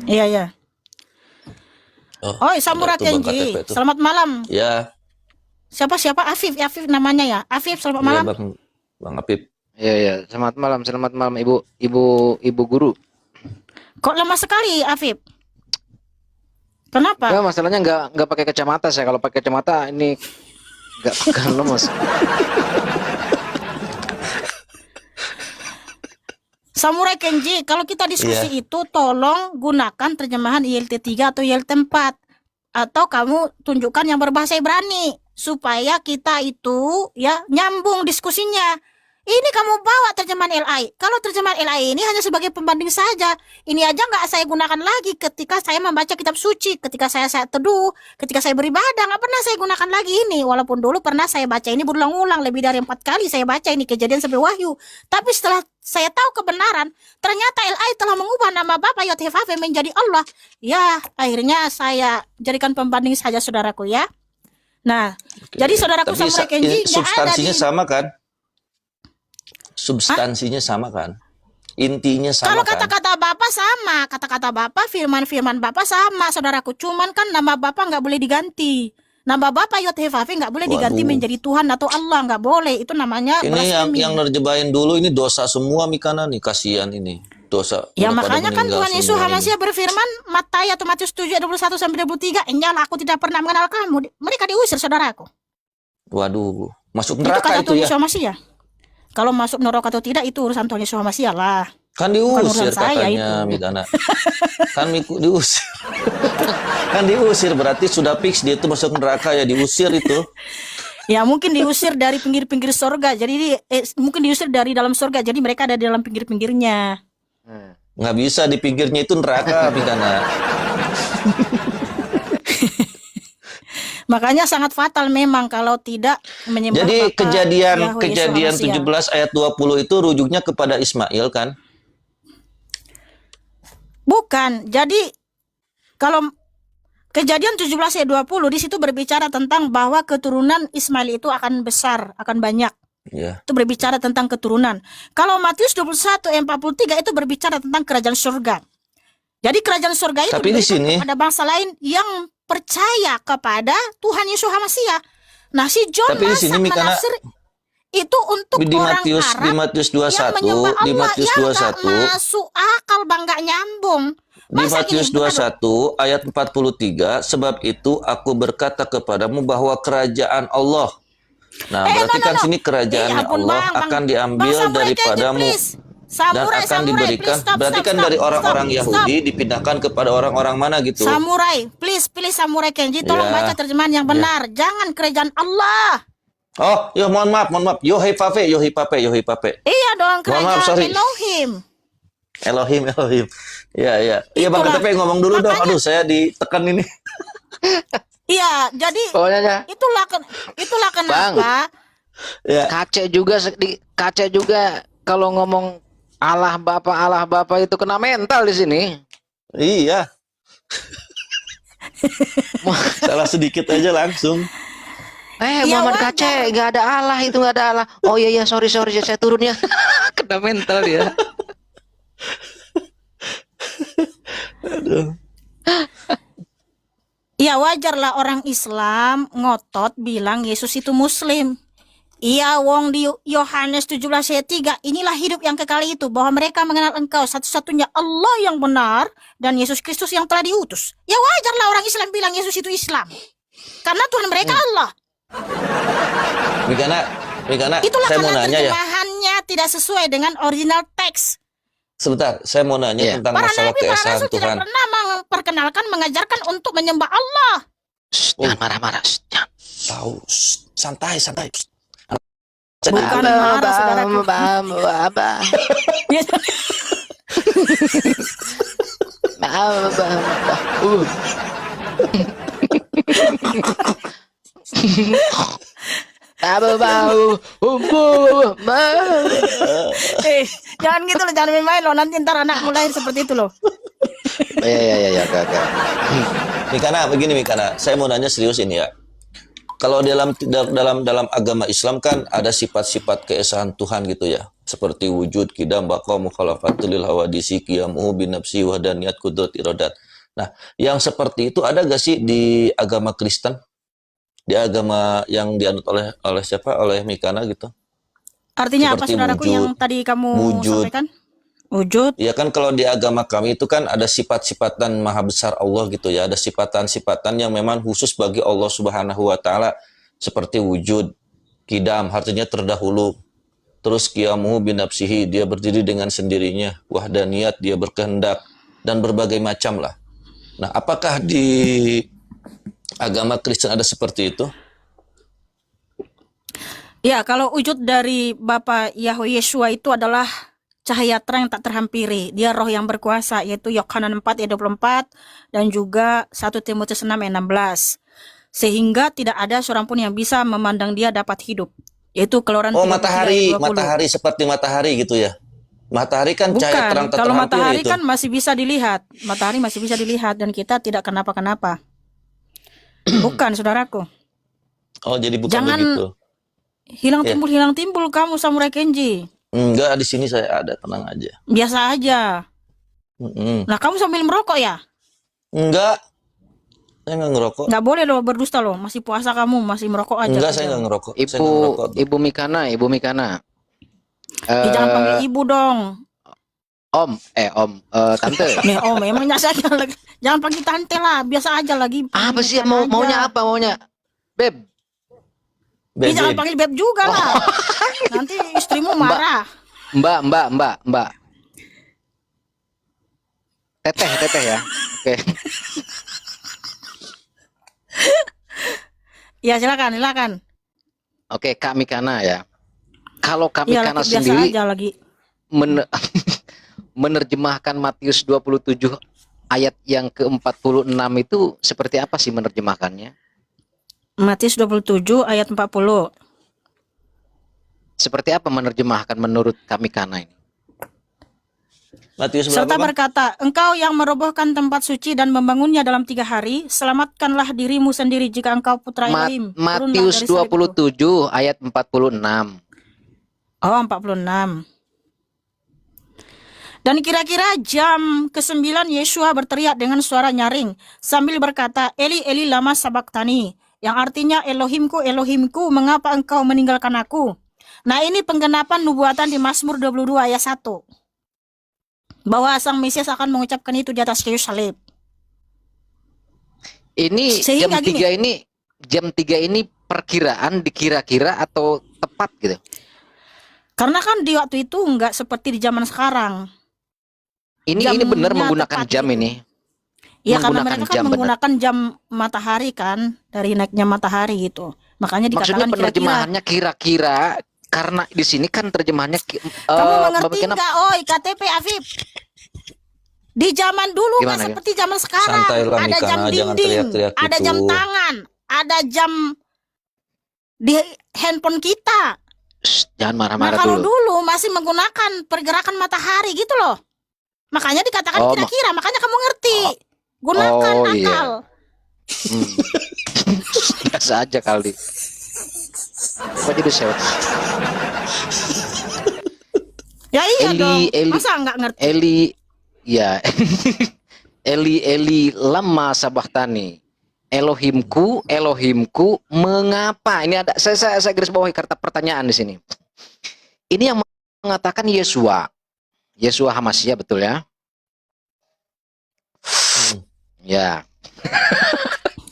Iya. Oi, Samurai itu Bang Kenji. KTP itu. Selamat malam. Ya, Siapa? Afif namanya ya. Afif, selamat ya malam. Bang Apip. Iya, selamat malam ibu guru. Kok lama sekali, Afif? Kenapa? Enggak, masalahnya nggak pakai kacamata saya. Kalau pakai kacamata ini nggak akan lemes. Samurai Kenji, kalau kita diskusi itu tolong gunakan terjemahan ILT 3 atau ILT 4 atau kamu tunjukkan yang berbahasa Ibrani supaya kita itu ya nyambung diskusinya. Ini kamu bawa terjemahan LI. Kalau terjemahan LI ini hanya sebagai pembanding saja. Ini aja nggak saya gunakan lagi ketika saya membaca kitab suci, ketika saya teduh, ketika saya beribadah, nggak pernah saya gunakan lagi ini. Walaupun dulu pernah saya baca ini berulang-ulang, lebih dari 4 kali saya baca ini Kejadian sampai Wahyu. Tapi setelah saya tahu kebenaran, ternyata LI telah mengubah nama Bapa Yod-Heh-Vaveh menjadi Allah. Ya, akhirnya saya jadikan pembanding saja saudaraku ya. Nah, jadi saudaraku Tapi Samurai Kenji nggak ada substansinya di sama kan? substansinya sama kan? Intinya Kalau sama kan? kata-kata Bapak sama, kata-kata Bapak, firman-firman Bapak sama, saudaraku. Cuman kan nama Bapak nggak boleh diganti. Nama Bapak Yothefafe nggak boleh diganti Waduh. menjadi Tuhan atau Allah, nggak boleh. Itu namanya Ini blasfemi. yang nerjebain dulu ini dosa semua Mikana nih, kasihan ini. Dosa. Ya udah pada makanya kan meninggal Tuhan Yesus semua ini. Hamasiah berfirman Matius atau Matius 7 ayat 21 sampai 23, "Enyalah aku tidak pernah mengenal kamu." Mereka diusir, saudaraku. Waduh, masuk Itu neraka kata itu Tuhan ya. Yesus Hamasiah. Kalau masuk neraka atau tidak itu urusan Tuhan Yesus Hamasiah lah. Kan Bukan diusir urusan saya katanya itu. Mikana. Kan diusir. Kan diusir berarti sudah fix dia itu masuk neraka ya, diusir itu. Ya mungkin diusir dari pinggir-pinggir surga. Jadi mungkin diusir dari dalam surga. Jadi mereka ada di dalam pinggir-pinggirnya. Nggak bisa di pinggirnya itu neraka Mikana. Makanya sangat fatal memang kalau tidak menyembah Jadi Bapa Yahweh kejadian Yesus Hamasiah. 17 ayat 20 itu rujuknya kepada Ismail kan? Bukan. Jadi kalau kejadian 17 ayat 20 di situ berbicara tentang bahwa keturunan Ismail itu akan besar, akan banyak. Ya. Itu berbicara tentang keturunan. Kalau Matius 21 ayat 43 itu berbicara tentang kerajaan surga. Jadi kerajaan surga itu Tapi di diberikan sini- kepada bangsa lain yang percaya kepada Tuhan Yesus Hamasiah. Nah, si John Tapi di sini, Mikana, menafsir itu untuk Di orang Matius Arab di Matius yang 21, menyembah di Allah Matius yang nggak 21, masuk akal, bang, nggak nyambung. di Masa Matius gini, bukan 21 ayat 43, sebab itu aku berkata kepadamu bahwa kerajaan Allah. Nah, berarti kan sini kerajaan Ya ampun, Allah Bang, akan Bang. diambil Bang, Samurai Kenji, daripadamu please. dan Samurai, akan Samurai, diberikan. please, stop, Berarti stop, kan stop, dari orang-orang stop, Yahudi dipindahkan kepada orang-orang mana gitu? Samurai, please, please Samurai Kenji, tolong Ya. baca terjemahan yang benar. Jangan kerajaan Allah. Oh, ya mohon maaf. Yohipape. Iya dong, Mohon maaf, kerajaan sorry. Elohim. Elohim. Iya. Iya Bang Itulah. KTP ngomong dulu dong. Makanya- Aduh, saya ditekan ini. Iya, jadi Pokoknya itulah kenapa. Ya. Kace juga kalau ngomong Allah Bapa itu kena mental di sini. Iya. Salah sedikit aja langsung. Ya, Muhammad wajar. Kace nggak ada Allah, itu nggak ada Allah. Oh iya sorry saya turun ya. Kena mental dia. Ya wajarlah orang Islam ngotot bilang Yesus itu Muslim. Iya, wong di Yohanes 17 ayat 3, inilah hidup yang kekal itu, bahwa mereka mengenal engkau satu-satunya Allah yang benar dan Yesus Kristus yang telah diutus. Ya wajarlah orang Islam bilang Yesus itu Islam. Karena Tuhan mereka Allah. Mikana, Itulah saya mau karena nanya ya. terjemahannya tidak sesuai dengan original teks. Sebentar, saya mau nanya Iya. tentang Para masalah nabi, para keesaan rasul tidak Tuhan. pernah memperkenalkan, mengajarkan untuk menyembah Allah. Jangan marah-marah. Jangan. Tahu, santai. Bukan marah, saudaraku. Jangan gitu loh, jangan main-main loh. Nanti ntar anakmu lahir seperti itu loh. Ya, oke. Mikana, saya mau nanya serius ini ya. Kalau dalam agama Islam kan ada sifat-sifat keesaan Tuhan gitu ya. Seperti wujud, qidam, baqa, mukhalafatul lil hawadisi, qiyamuhu binafsi, wahdaniyat, qudrat, iradat. Nah, yang seperti itu ada gak sih di agama Kristen? Di agama yang dianut oleh siapa? Oleh Mikana gitu. Artinya apa, Seperti saudaraku, wujud, yang tadi kamu wujud. sampaikan? Wujud. Ya kan kalau di agama kami itu kan ada sifat-sifatan maha besar Allah gitu ya. Ada sifatan-sifatan yang memang khusus bagi Allah Subhanahu wa taala, seperti wujud, qidam, artinya terdahulu. Terus qiyamuhu binafsihi, dia berdiri dengan sendirinya. Wahdaniyat, dia berkehendak, dan berbagai macam lah. Nah, apakah di agama Kristen ada seperti itu? Ya, kalau wujud dari Bapa Yahweh Yeshua itu adalah cahaya terang yang tak terhampiri. Dia roh yang berkuasa, yaitu Yohanes 4 ayat 24 dan juga 1 Timotius 6 ayat 16. Sehingga tidak ada seorang pun yang bisa memandang dia dapat hidup. Yaitu Keluaran Oh, 33 ayat 20. matahari seperti matahari gitu ya. Matahari kan cahaya terang tak Kalau terhampiri matahari itu. kan masih bisa dilihat. Matahari masih bisa dilihat dan kita tidak kenapa-kenapa. Bukan, saudaraku. Oh, jadi bukan Jangan begitu. Hilang Ya. timbul kamu, Samurai Kenji. Enggak, di sini saya ada, tenang aja. Biasa aja. Nah, kamu sambil merokok ya? Enggak, saya nggak ngerokok. Nggak boleh loh berdusta loh. Masih puasa kamu, masih merokok aja. Enggak, saya nggak ngerokok. Saya nggak Ibu ngerokok. Ibu Mikana, Ibu Mikana. Jangan panggil ibu dong. Om, tante. Nih om, emangnya saya jangan panggil tante lah. Biasa aja lagi. Apa sih Bukan aja. maunya apa maunya? Beb. Ih, jangan panggil beb juga lah. Nanti istrimu marah. Mbak. Teteh ya. Oke. Ya silakan. Oke, Kak Mikana ya. Kalau Kak Iya, Mikana biasa sendiri aja lagi. menerjemahkan Matius 27 ayat yang ke-46 itu seperti apa sih menerjemahkannya? Matius 27 ayat 40. Seperti apa menerjemahkan menurut Kak Mikana ini? Matius Serta berapa, Bang? berkata, engkau yang merobohkan tempat suci dan membangunnya dalam 3 hari, selamatkanlah dirimu sendiri jika engkau putra Elohim. Turunlah Matius dari salib itu. 27 ayat 46. Oh, 46. Dan kira-kira jam ke-9 Yesua berteriak dengan suara nyaring sambil berkata, Eli, Eli, lama sabaktani, yang artinya Elohimku, Elohimku, mengapa engkau meninggalkan aku? Nah, ini penggenapan nubuatan di Mazmur 22 ayat 1. Bahwa Sang Mesias akan mengucapkan itu di atas kayu salib. Ini Sehingga jam 3 ini perkiraan dikira-kira atau tepat gitu. Karena kan di waktu itu enggak seperti di zaman sekarang. Ini Jamnya benar menggunakan tepat jam gitu. ini. Iya, karena Menggunakan mereka jam, kan benar. menggunakan jam matahari kan, dari naiknya matahari gitu. Makanya Maksudnya dikatakan kira-kira. penerjemahannya kira-kira karena di sini kan terjemahannya Kamu mengerti enggak, oi, KTP Afif? Di zaman dulu Gimana, nggak seperti zaman sekarang. Santai lah, Ada jam Mikana, jangan dinding, teriak-teriak ada gitu. jam tangan, ada jam di handphone kita. Jangan Nah, marah-marah kalau dulu. dulu masih menggunakan pergerakan matahari gitu loh. Makanya dikatakan Oh, kira-kira, makanya kamu ngerti. Gunakan Oh, iya. akal. Biasa aja kali. Kok jadi sales? Ya iya dong. Eli. Masa nggak ngerti? Eli, ya. Eli lama sabahtani. Elohimku, Elohimku, mengapa? Ini ada saya garis bawahi kata pertanyaan di sini. Ini yang mengatakan Yesua Hamasya, betul ya? Ya.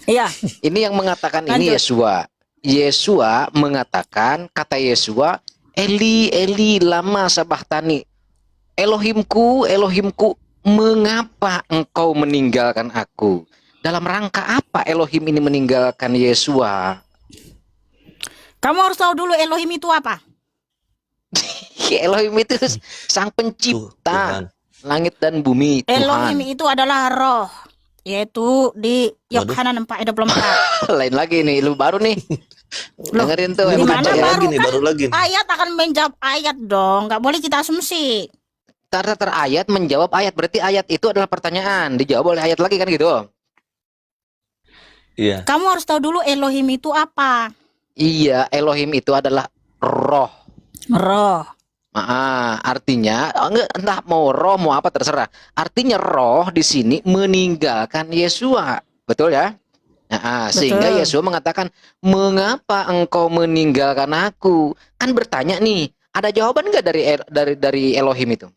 Iya. Ini yang mengatakan ini Lanjut. Yesua mengatakan, kata Yesua, Eli lama sabahtani. Elohimku, Elohimku, mengapa engkau meninggalkan aku? Dalam rangka apa Elohim ini meninggalkan Yesua? Kamu harus tahu dulu Elohim itu apa? Elohim itu sang pencipta Tuhan. langit dan bumi, Elohim Tuhan. itu adalah roh, yaitu di Yohanan 4 ayat 24. Lain lagi nih, lu baru nih. Dengerin tuh. Di yang mana baca ya. baru kan baru lagi nih. ayat akan menjawab ayat dong, nggak boleh kita asumsi. Karena ayat menjawab ayat, berarti ayat itu adalah pertanyaan, dijawab oleh ayat lagi kan gitu. Iya. Kamu harus tahu dulu Elohim itu apa. Iya, Elohim itu adalah roh. Roh. Artinya entah mau roh mau apa terserah. Artinya roh di sini meninggalkan Yesua, betul ya? Sehingga Betul. Yesua mengatakan, mengapa engkau meninggalkan aku? Kan bertanya nih, ada jawaban nggak dari Elohim itu?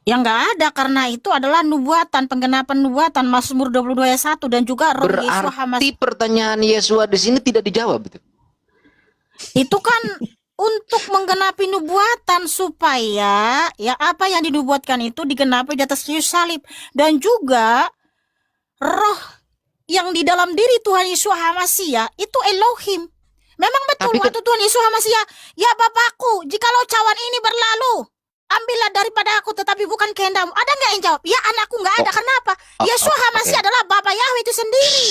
Yang nggak ada, karena itu adalah nubuatan, penggenapan nubuatan Mazmur 22 ayat 1 dan juga roh Yesua Hamas. Berarti pertanyaan Yesua di sini tidak dijawab itu. Itu kan untuk menggenapi nubuatan supaya ya apa yang dinubuatkan itu digenapi di atas kayu salib, dan juga roh yang di dalam diri Tuhan Yesus Hamasya itu Elohim. Memang betul Tapi waktu Tuhan Yesus Hamasya, ya Bapakku, jikalau cawan ini berlalu, ambillah daripada aku, tetapi bukan kehendakmu. Ada nggak yang jawab? Ya anakku nggak ada. Kenapa? Yesus Hamasya oke. adalah Bapa Yahweh itu sendiri.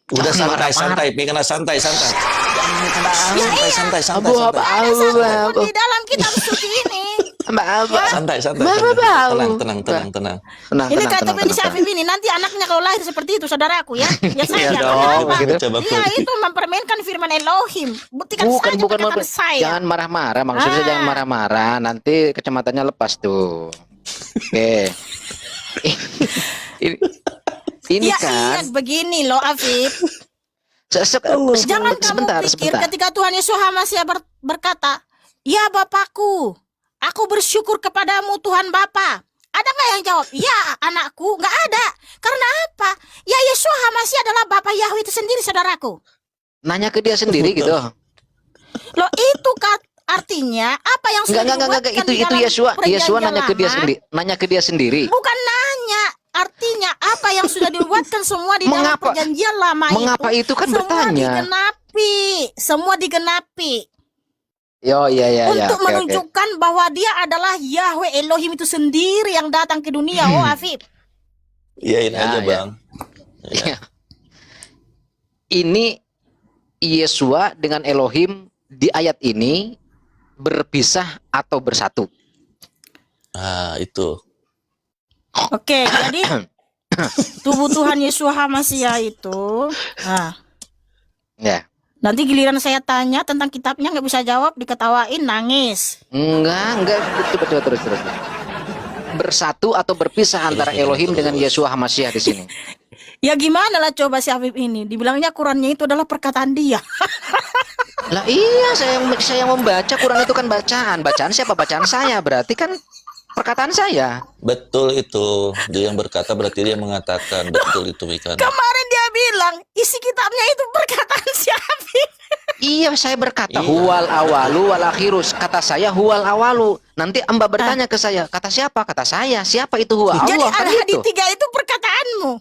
Udah Jangan marah-marah. santai, Mikana santai. Ya iya. Santai. Abu, Nggak ada abu, satupun abu. di dalam kitab suci ini Santai, santai, Bau. tenang. Tenang, Ini tenang, kata tenang, Beni tenang. Syafif ini, nanti anaknya kalau lahir seperti itu, saudaraku ya. Ya saya Iya jangan dong, Bang. begitu. Coba Dia itu mempermainkan firman Elohim. Buktikan saja perkataan saya. Jangan marah-marah, maksudnya jangan marah-marah, nanti kacamatanya lepas tuh. Oke. Ini Ya kan iya begini loh Afif. Jangan kamu sebentar, pikir sebentar. ketika Tuhan Yesus masih berkata, "Ya Bapakku, aku bersyukur kepadamu Tuhan Bapa." Ada nggak yang jawab? Ya anakku, nggak ada. Karena apa? Ya Yesus masih adalah Bapa Yahweh itu sendiri, saudaraku. Nanya ke dia sendiri gitu. Loh itu artinya apa yang sudah Enggak, dibuatkan itu di dalam Yesua perjanjian nanya ke dia lama? sendiri, nanya ke dia sendiri. Bukan nanya, artinya apa yang sudah dibuatkan semua di dalam Mengapa? perjanjian lama Mengapa itu kan semua bertanya. semua digenapi Ya. untuk Oke. menunjukkan bahwa dia adalah Yahweh Elohim itu sendiri yang datang ke dunia. Oh Afif, Iyain Ya, aja ya. Bang. Ya. Ini Yesua dengan Elohim di ayat ini berpisah atau bersatu? Ah, itu. oke, jadi tubuh Tuhan Yesus Hamasiah itu, nah, Ya. nanti giliran saya tanya tentang kitabnya nggak bisa jawab, diketawain, nangis. Enggak, betul, terus. Bersatu atau berpisah antara Elohim dengan Yesua Hamasiah di sini? Ya gimana lah coba si Afif ini, dibilangnya Qurannya itu adalah perkataan dia. Lah iya, saya yang membaca Quran itu kan bacaan siapa? Bacaan saya, berarti kan perkataan saya. Betul itu. Dia yang berkata berarti dia mengatakan. Betul itu Mikana. Kemarin dia bilang isi kitabnya itu perkataan si Afif. Iya, saya berkata Iya. huwal awalu wal akhirus. Kata saya huwal awalu. Nanti Mbak bertanya ke saya, kata siapa? Kata saya. Siapa itu huwa? Jadi Allah kan Al-Hadid itu. 3 itu perkataanmu.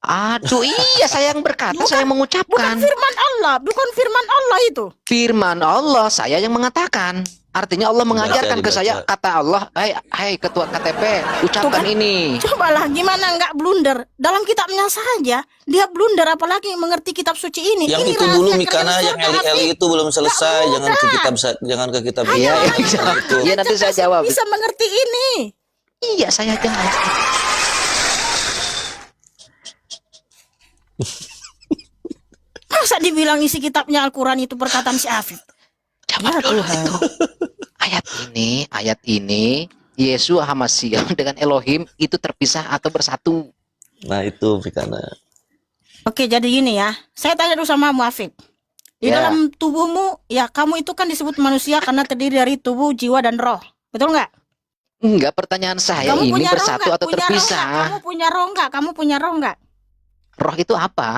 Aduh, iya saya yang berkata, saya yang Bukan mengucapkan. firman Allah, bukan firman Allah itu. Firman Allah saya yang mengatakan. Artinya Allah mengajarkan ke dibaca. saya, kata Allah, hai ketua KTP, ucapkan Tuh kan? ini. Cobalah gimana nggak blunder. Dalam kitabnya saja dia blunder, apalagi mengerti kitab suci ini. Yang Ini itu dulu rahasia Mikana kerjaan yang surga, Eli Afif. itu belum selesai. Nggak Jangan ke kitab Iya, yang iya. itu. Iya, nanti saya Cerdas jawab. bisa mengerti ini. Iya, saya jawab. Masa dibilang isi kitabnya Al-Quran itu perkataan si Afif? Jawab dulu itu. Ayat ini, Yesua Hamasiah dengan Elohim itu terpisah atau bersatu? Nah itu Mikana. Oke, jadi gini ya. Saya tanya dulu sama Afif. Di Ya. dalam tubuhmu, ya kamu itu kan disebut manusia karena terdiri dari tubuh, jiwa, dan roh. Betul nggak? Enggak, pertanyaan saya Kamu ini punya roh bersatu nggak? atau Punya roh nggak? terpisah? Kamu punya roh nggak? Kamu punya roh nggak? Roh itu apa?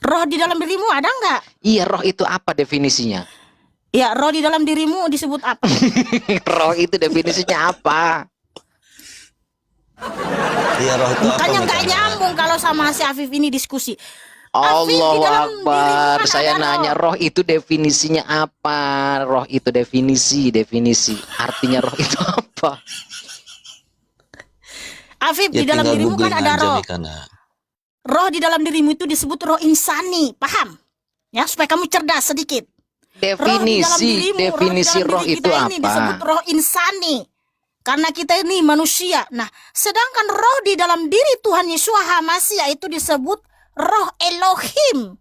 Roh di dalam dirimu ada nggak? Iya, roh itu apa definisinya? Ya, roh di dalam dirimu disebut apa? Roh itu definisinya apa? Iya roh itu apa Makanya nggak Mikana? nyambung kalau sama si Afif ini diskusi. Afif, di Allahu dalam Akbar. dirimu kan Saya ada nanya roh itu definisinya apa? Roh itu definisi. Artinya roh itu apa? Afif, Ya di dalam tinggal dirimu kan googling ada aja roh. Mikana. Roh di dalam dirimu itu disebut roh insani, paham? Ya, supaya kamu cerdas sedikit. Definisi roh diri itu kita ini disebut apa? roh insani. Karena kita ini manusia. Nah, sedangkan roh di dalam diri Tuhan Yesus Hamasiah itu disebut roh Elohim.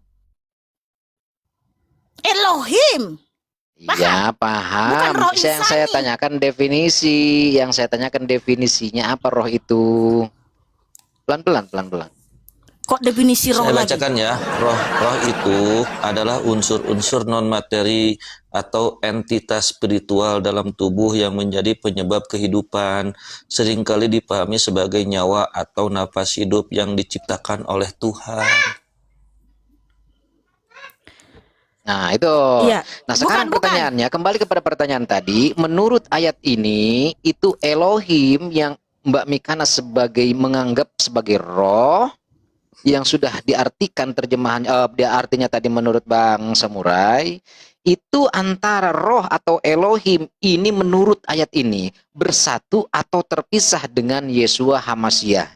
Elohim. Ya, paham. Bukan roh Yang saya insani. tanyakan definisi, yang saya tanyakan definisinya apa roh itu? Pelan-pelan. Kok definisi roh Saya lagi? bacakan ya. Roh itu adalah unsur-unsur non materi atau entitas spiritual dalam tubuh yang menjadi penyebab kehidupan, seringkali dipahami sebagai nyawa atau nafas hidup yang diciptakan oleh Tuhan. Nah, itu. Iya. Nah, sekarang Bukan. pertanyaannya, kembali kepada pertanyaan tadi, menurut ayat ini, itu Elohim yang Mbak Mikana menganggap sebagai roh, yang sudah diartikan terjemahan, dia artinya tadi menurut Bang Samurai, itu antara roh atau Elohim ini menurut ayat ini, bersatu atau terpisah dengan Yesua Hamasiah.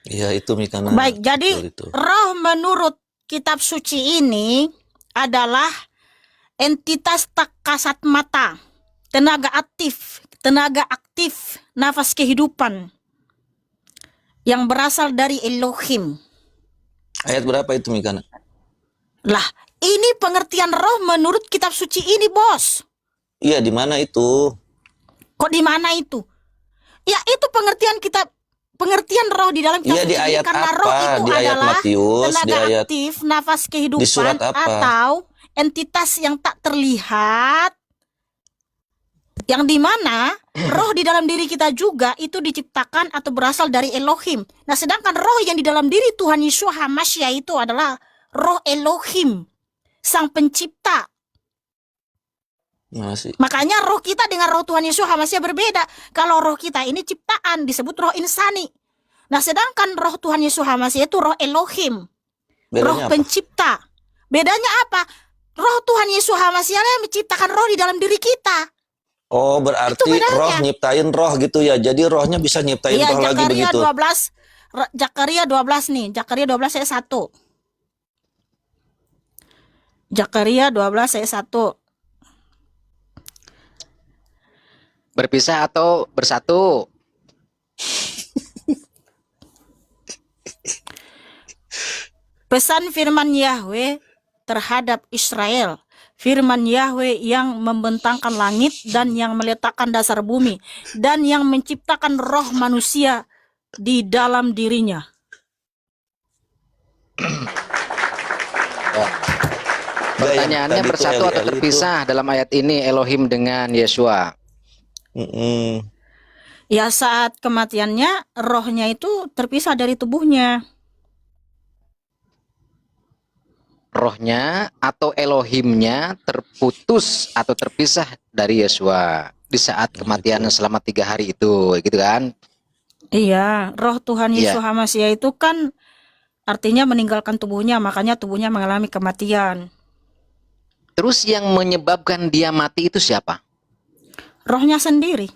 Iya itu Mikana. Baik, jadi Betul itu. roh menurut kitab suci ini adalah entitas tak kasat mata tenaga aktif, nafas kehidupan yang berasal dari Elohim. Ayat berapa itu Mikana? Lah, ini pengertian roh menurut kitab suci ini, Bos. Iya, di mana itu? Kok di mana itu? Ya, itu pengertian roh di dalam kitab Iya, di suci ini, ayat karena apa? roh itu Di ayat adalah Matius, di tenaga ayat aktif, nafas kehidupan di surat apa? atau entitas yang tak terlihat, yang dimana roh di dalam diri kita juga itu diciptakan atau berasal dari Elohim. Nah, sedangkan roh yang di dalam diri Tuhan Yesus HaMashiach itu adalah roh Elohim, Sang Pencipta. Mana sih? Makanya roh kita dengan roh Tuhan Yesus HaMashiach berbeda. Kalau roh kita ini ciptaan, disebut roh insani. Nah, sedangkan roh Tuhan Yesus HaMashiach itu roh Elohim, roh Bedanya apa? pencipta. Bedanya apa? Roh Tuhan Yesus HaMashiach yang menciptakan roh di dalam diri kita. Oh, berarti Itu bedanya. roh nyiptain roh gitu ya. Jadi rohnya bisa nyiptain Iya, roh lagi Zakaria begitu. 12, Zakaria 12 nih, Zakaria 12 ayat 1. Zakaria 12 ayat 1. Berpisah atau bersatu? Pesan firman Yahweh terhadap Israel. Firman Yahweh yang membentangkan langit dan yang meletakkan dasar bumi dan yang menciptakan roh manusia di dalam dirinya. Pertanyaannya tadi tuh bersatu atau Eli itu. terpisah dalam ayat ini Elohim dengan Yeshua? Ya, saat kematiannya rohnya itu terpisah dari tubuhnya. Rohnya atau Elohimnya terputus atau terpisah dari Yeshua di saat kematiannya selama 3 hari itu, gitu kan? Iya, roh Tuhan Iya. Yesus HaMashiach itu kan artinya meninggalkan tubuhnya, makanya tubuhnya mengalami kematian. Terus yang menyebabkan dia mati itu siapa? Rohnya sendiri.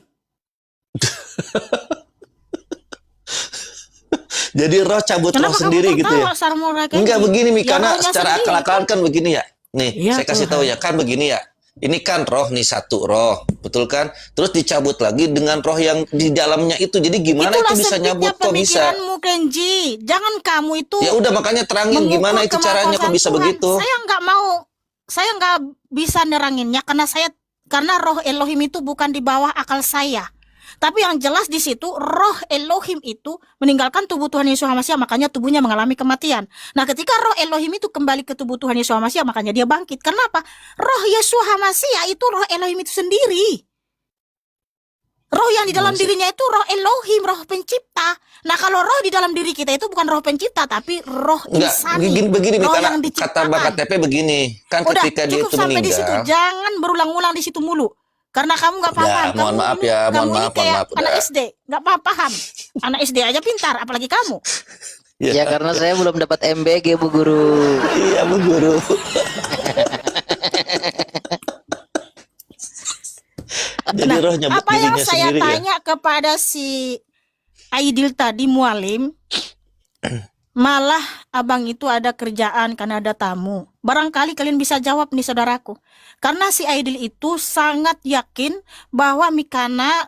Jadi roh cabut roh Kenapa kamu sendiri gitu ya? tertawa, Sarmora Kenji? Enggak begini Ya, Mikana, rohnya secara sendiri akal-akalan kan begini ya. Nih, Iya, saya kasih Tuhan. tahu ya, kan begini ya. Ini kan roh nih, satu roh, betul kan? Terus dicabut lagi dengan roh yang di dalamnya itu. Jadi gimana Itulah itu bisa sempitnya nyabut, kok bisa? pemikiranmu, Kenji. Jangan kamu itu Ya udah, makanya terangin mengukur gimana itu caranya, kok kemahakuasaan bisa Tuhan. begitu? Saya nggak bisa neranginnya karena roh Elohim itu bukan di bawah akal saya. Tapi yang jelas di situ roh Elohim itu meninggalkan tubuh Tuhan Yesus HaMashiach, makanya tubuhnya mengalami kematian. Nah, ketika roh Elohim itu kembali ke tubuh Tuhan Yesus HaMashiach, makanya dia bangkit. Kenapa? Roh Yesus HaMashiach itu roh Elohim itu sendiri. Roh yang di dalam dirinya itu roh Elohim, roh pencipta. Nah, kalau roh di dalam diri kita itu bukan roh pencipta, tapi roh Enggak, insani. begini roh Mikana, yang kata diciptakan. Bang KTP begini. Kan Udah, ketika dia cukup itu sampai di situ. meninggal. Jangan berulang-ulang di situ mulu. Karena kamu nggak paham. Ya, mohon maaf ya, kamu mohon ini maaf, kayak udah. anak SD, nggak paham. Anak SD aja pintar, apalagi kamu. Ya karena saya belum dapat MBG, Bu Guru. Iya, Bu Guru. Jadi Nah, roh nyabut apa yang dirinya saya sendiri ya. tanya kepada si Aidil tadi, Mualim, malah abang itu ada kerjaan karena ada tamu. Barangkali kalian bisa jawab nih, saudaraku. Karena si Aidil itu sangat yakin bahwa Mikana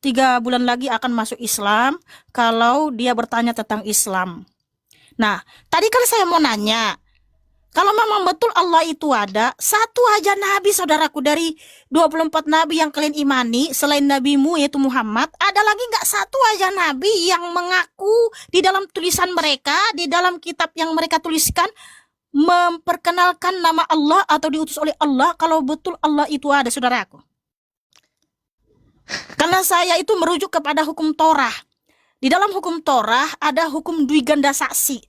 3 bulan lagi akan masuk Islam kalau dia bertanya tentang Islam. Nah, tadi kan saya mau nanya, kalau memang betul Allah itu ada, satu aja nabi, saudaraku, dari 24 nabi yang kalian imani selain nabimu yaitu Muhammad, ada lagi nggak satu aja nabi yang mengaku di dalam tulisan mereka, di dalam kitab yang mereka tuliskan, memperkenalkan nama Allah atau diutus oleh Allah kalau betul Allah itu ada, saudaraku? Karena saya itu merujuk kepada hukum Torah. Di dalam hukum Torah ada hukum dwiganda saksi.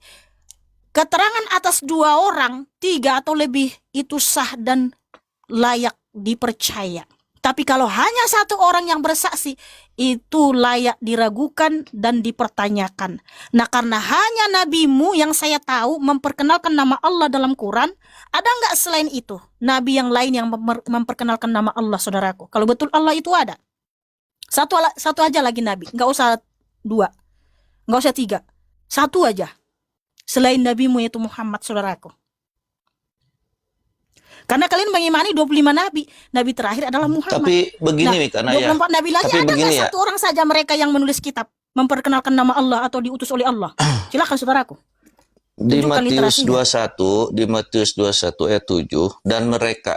Keterangan atas 2 orang, 3 atau lebih itu sah dan layak dipercaya. Tapi kalau hanya 1 orang yang bersaksi, itu layak diragukan dan dipertanyakan. Nah, karena hanya nabimu yang saya tahu memperkenalkan nama Allah dalam Quran, ada nggak selain itu nabi yang lain yang memperkenalkan nama Allah, saudaraku? Kalau betul Allah itu ada, satu aja lagi nabi, nggak usah 2, nggak usah 3, 1 aja. Selain nabimu yaitu Muhammad, saudaraku. Karena kalian mengimani 25 nabi. Nabi terakhir adalah Muhammad. Tapi begini Nah, Mikana ya. 24 nabi lagi Tapi ada begini nggak ya. satu orang saja mereka yang menulis kitab memperkenalkan nama Allah atau diutus oleh Allah? Silakan saudaraku. Di Tunjukkan Matius literasinya. 21, di Matius 21 ayat 7, dan mereka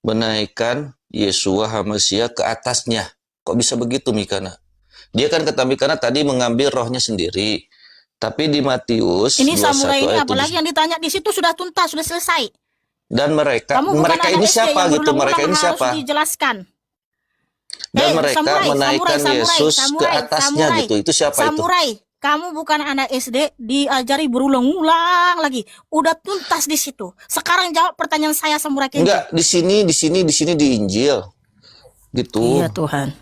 menaikkan Yesua Hamasia ke atasnya. Kok bisa begitu Mikana? Dia kan kata Mikana tadi mengambil rohnya sendiri. Tapi di Matius Ini 21 samurai ini ayat apalagi 7. yang ditanya di situ sudah tuntas, sudah selesai. Dan mereka Kamu bukan mereka anak ini SD siapa yang gitu? berulang-ulang Mereka ini harus siapa? dijelaskan. Dan mereka menaikkan Yesus ke samurai, atasnya samurai. gitu. Itu siapa itu? Samurai, kamu bukan anak SD, diajari berulang-ulang lagi. Udah tuntas di situ. Sekarang jawab pertanyaan saya, Samurai Kenji. Enggak, di sini di Injil. Gitu. Iya Tuhan.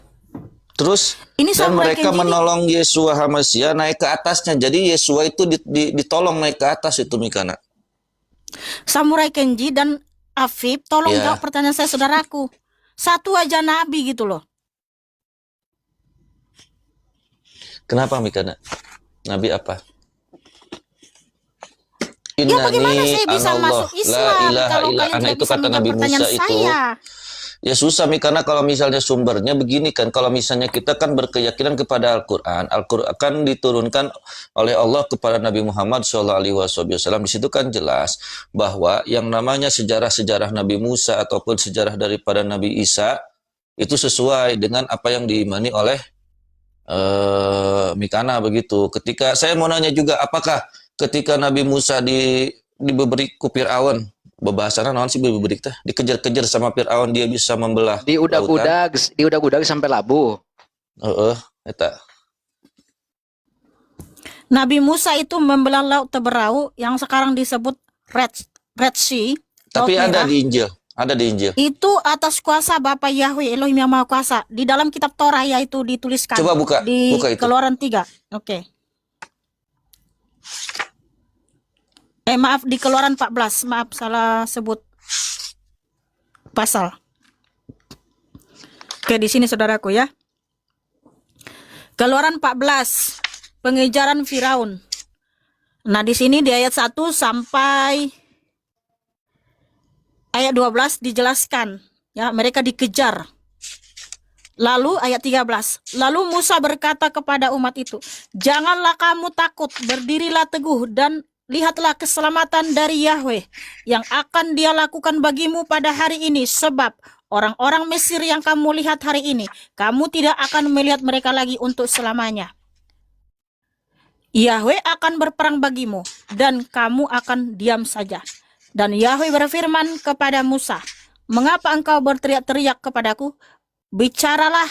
Terus Ini dan Samurai mereka Kenji menolong Yesua Hamasia naik ke atasnya. Jadi Yesua itu ditolong naik ke atas itu Mikana. Samurai Kenji dan Afif, tolong Iya. jawab pertanyaan saya, saudaraku. Satu aja nabi gitu loh. Kenapa Mikana? Nabi apa? Ya bagaimana Innani saya bisa anallah, masuk la Islam ilaha kalau illa kalian ana. tidak Itu bisa kata menjawab Nabi pertanyaan Musa itu. saya? Ya susah Mikana kalau misalnya sumbernya begini kan. Kalau misalnya kita kan berkeyakinan kepada Al-Quran. Al-Quran akan diturunkan oleh Allah kepada Nabi Muhammad SAW. Di situ kan jelas bahwa yang namanya sejarah-sejarah Nabi Musa ataupun sejarah daripada Nabi Isa itu sesuai dengan apa yang diimani oleh Mikana begitu. Ketika saya mau nanya juga, apakah ketika Nabi Musa diberi ku Fir'aun, bebahasannya naon sih beberik teh, dikejar-kejar sama Fir'aun, dia bisa membelah lautan. Diudag-udag sampai labuh. Eta. Nabi Musa itu membelah laut Teberau yang sekarang disebut Red Sea. Tapi Laut ada Merah. di Injil, ada di Injil. Itu atas kuasa Bapa Yahweh Elohim yang Maha Kuasa. Di dalam kitab Torah ya itu dituliskan. Coba buka Di itu. Keluaran 3. Oke. Maaf, di Keluaran 14. Maaf, salah sebut pasal. Oke, di sini saudaraku ya. Keluaran 14. Pengejaran Firaun. Nah, di sini di ayat 1 sampai ayat 12 dijelaskan ya, mereka dikejar. Lalu ayat 13. Lalu Musa berkata kepada umat itu, "Janganlah kamu takut, berdirilah teguh dan lihatlah keselamatan dari Yahweh yang akan Dia lakukan bagimu pada hari ini, sebab orang-orang Mesir yang kamu lihat hari ini, kamu tidak akan melihat mereka lagi untuk selamanya. Yahweh akan berperang bagimu dan kamu akan diam saja." Dan Yahweh berfirman kepada Musa, "Mengapa engkau berteriak-teriak kepadaku? Bicaralah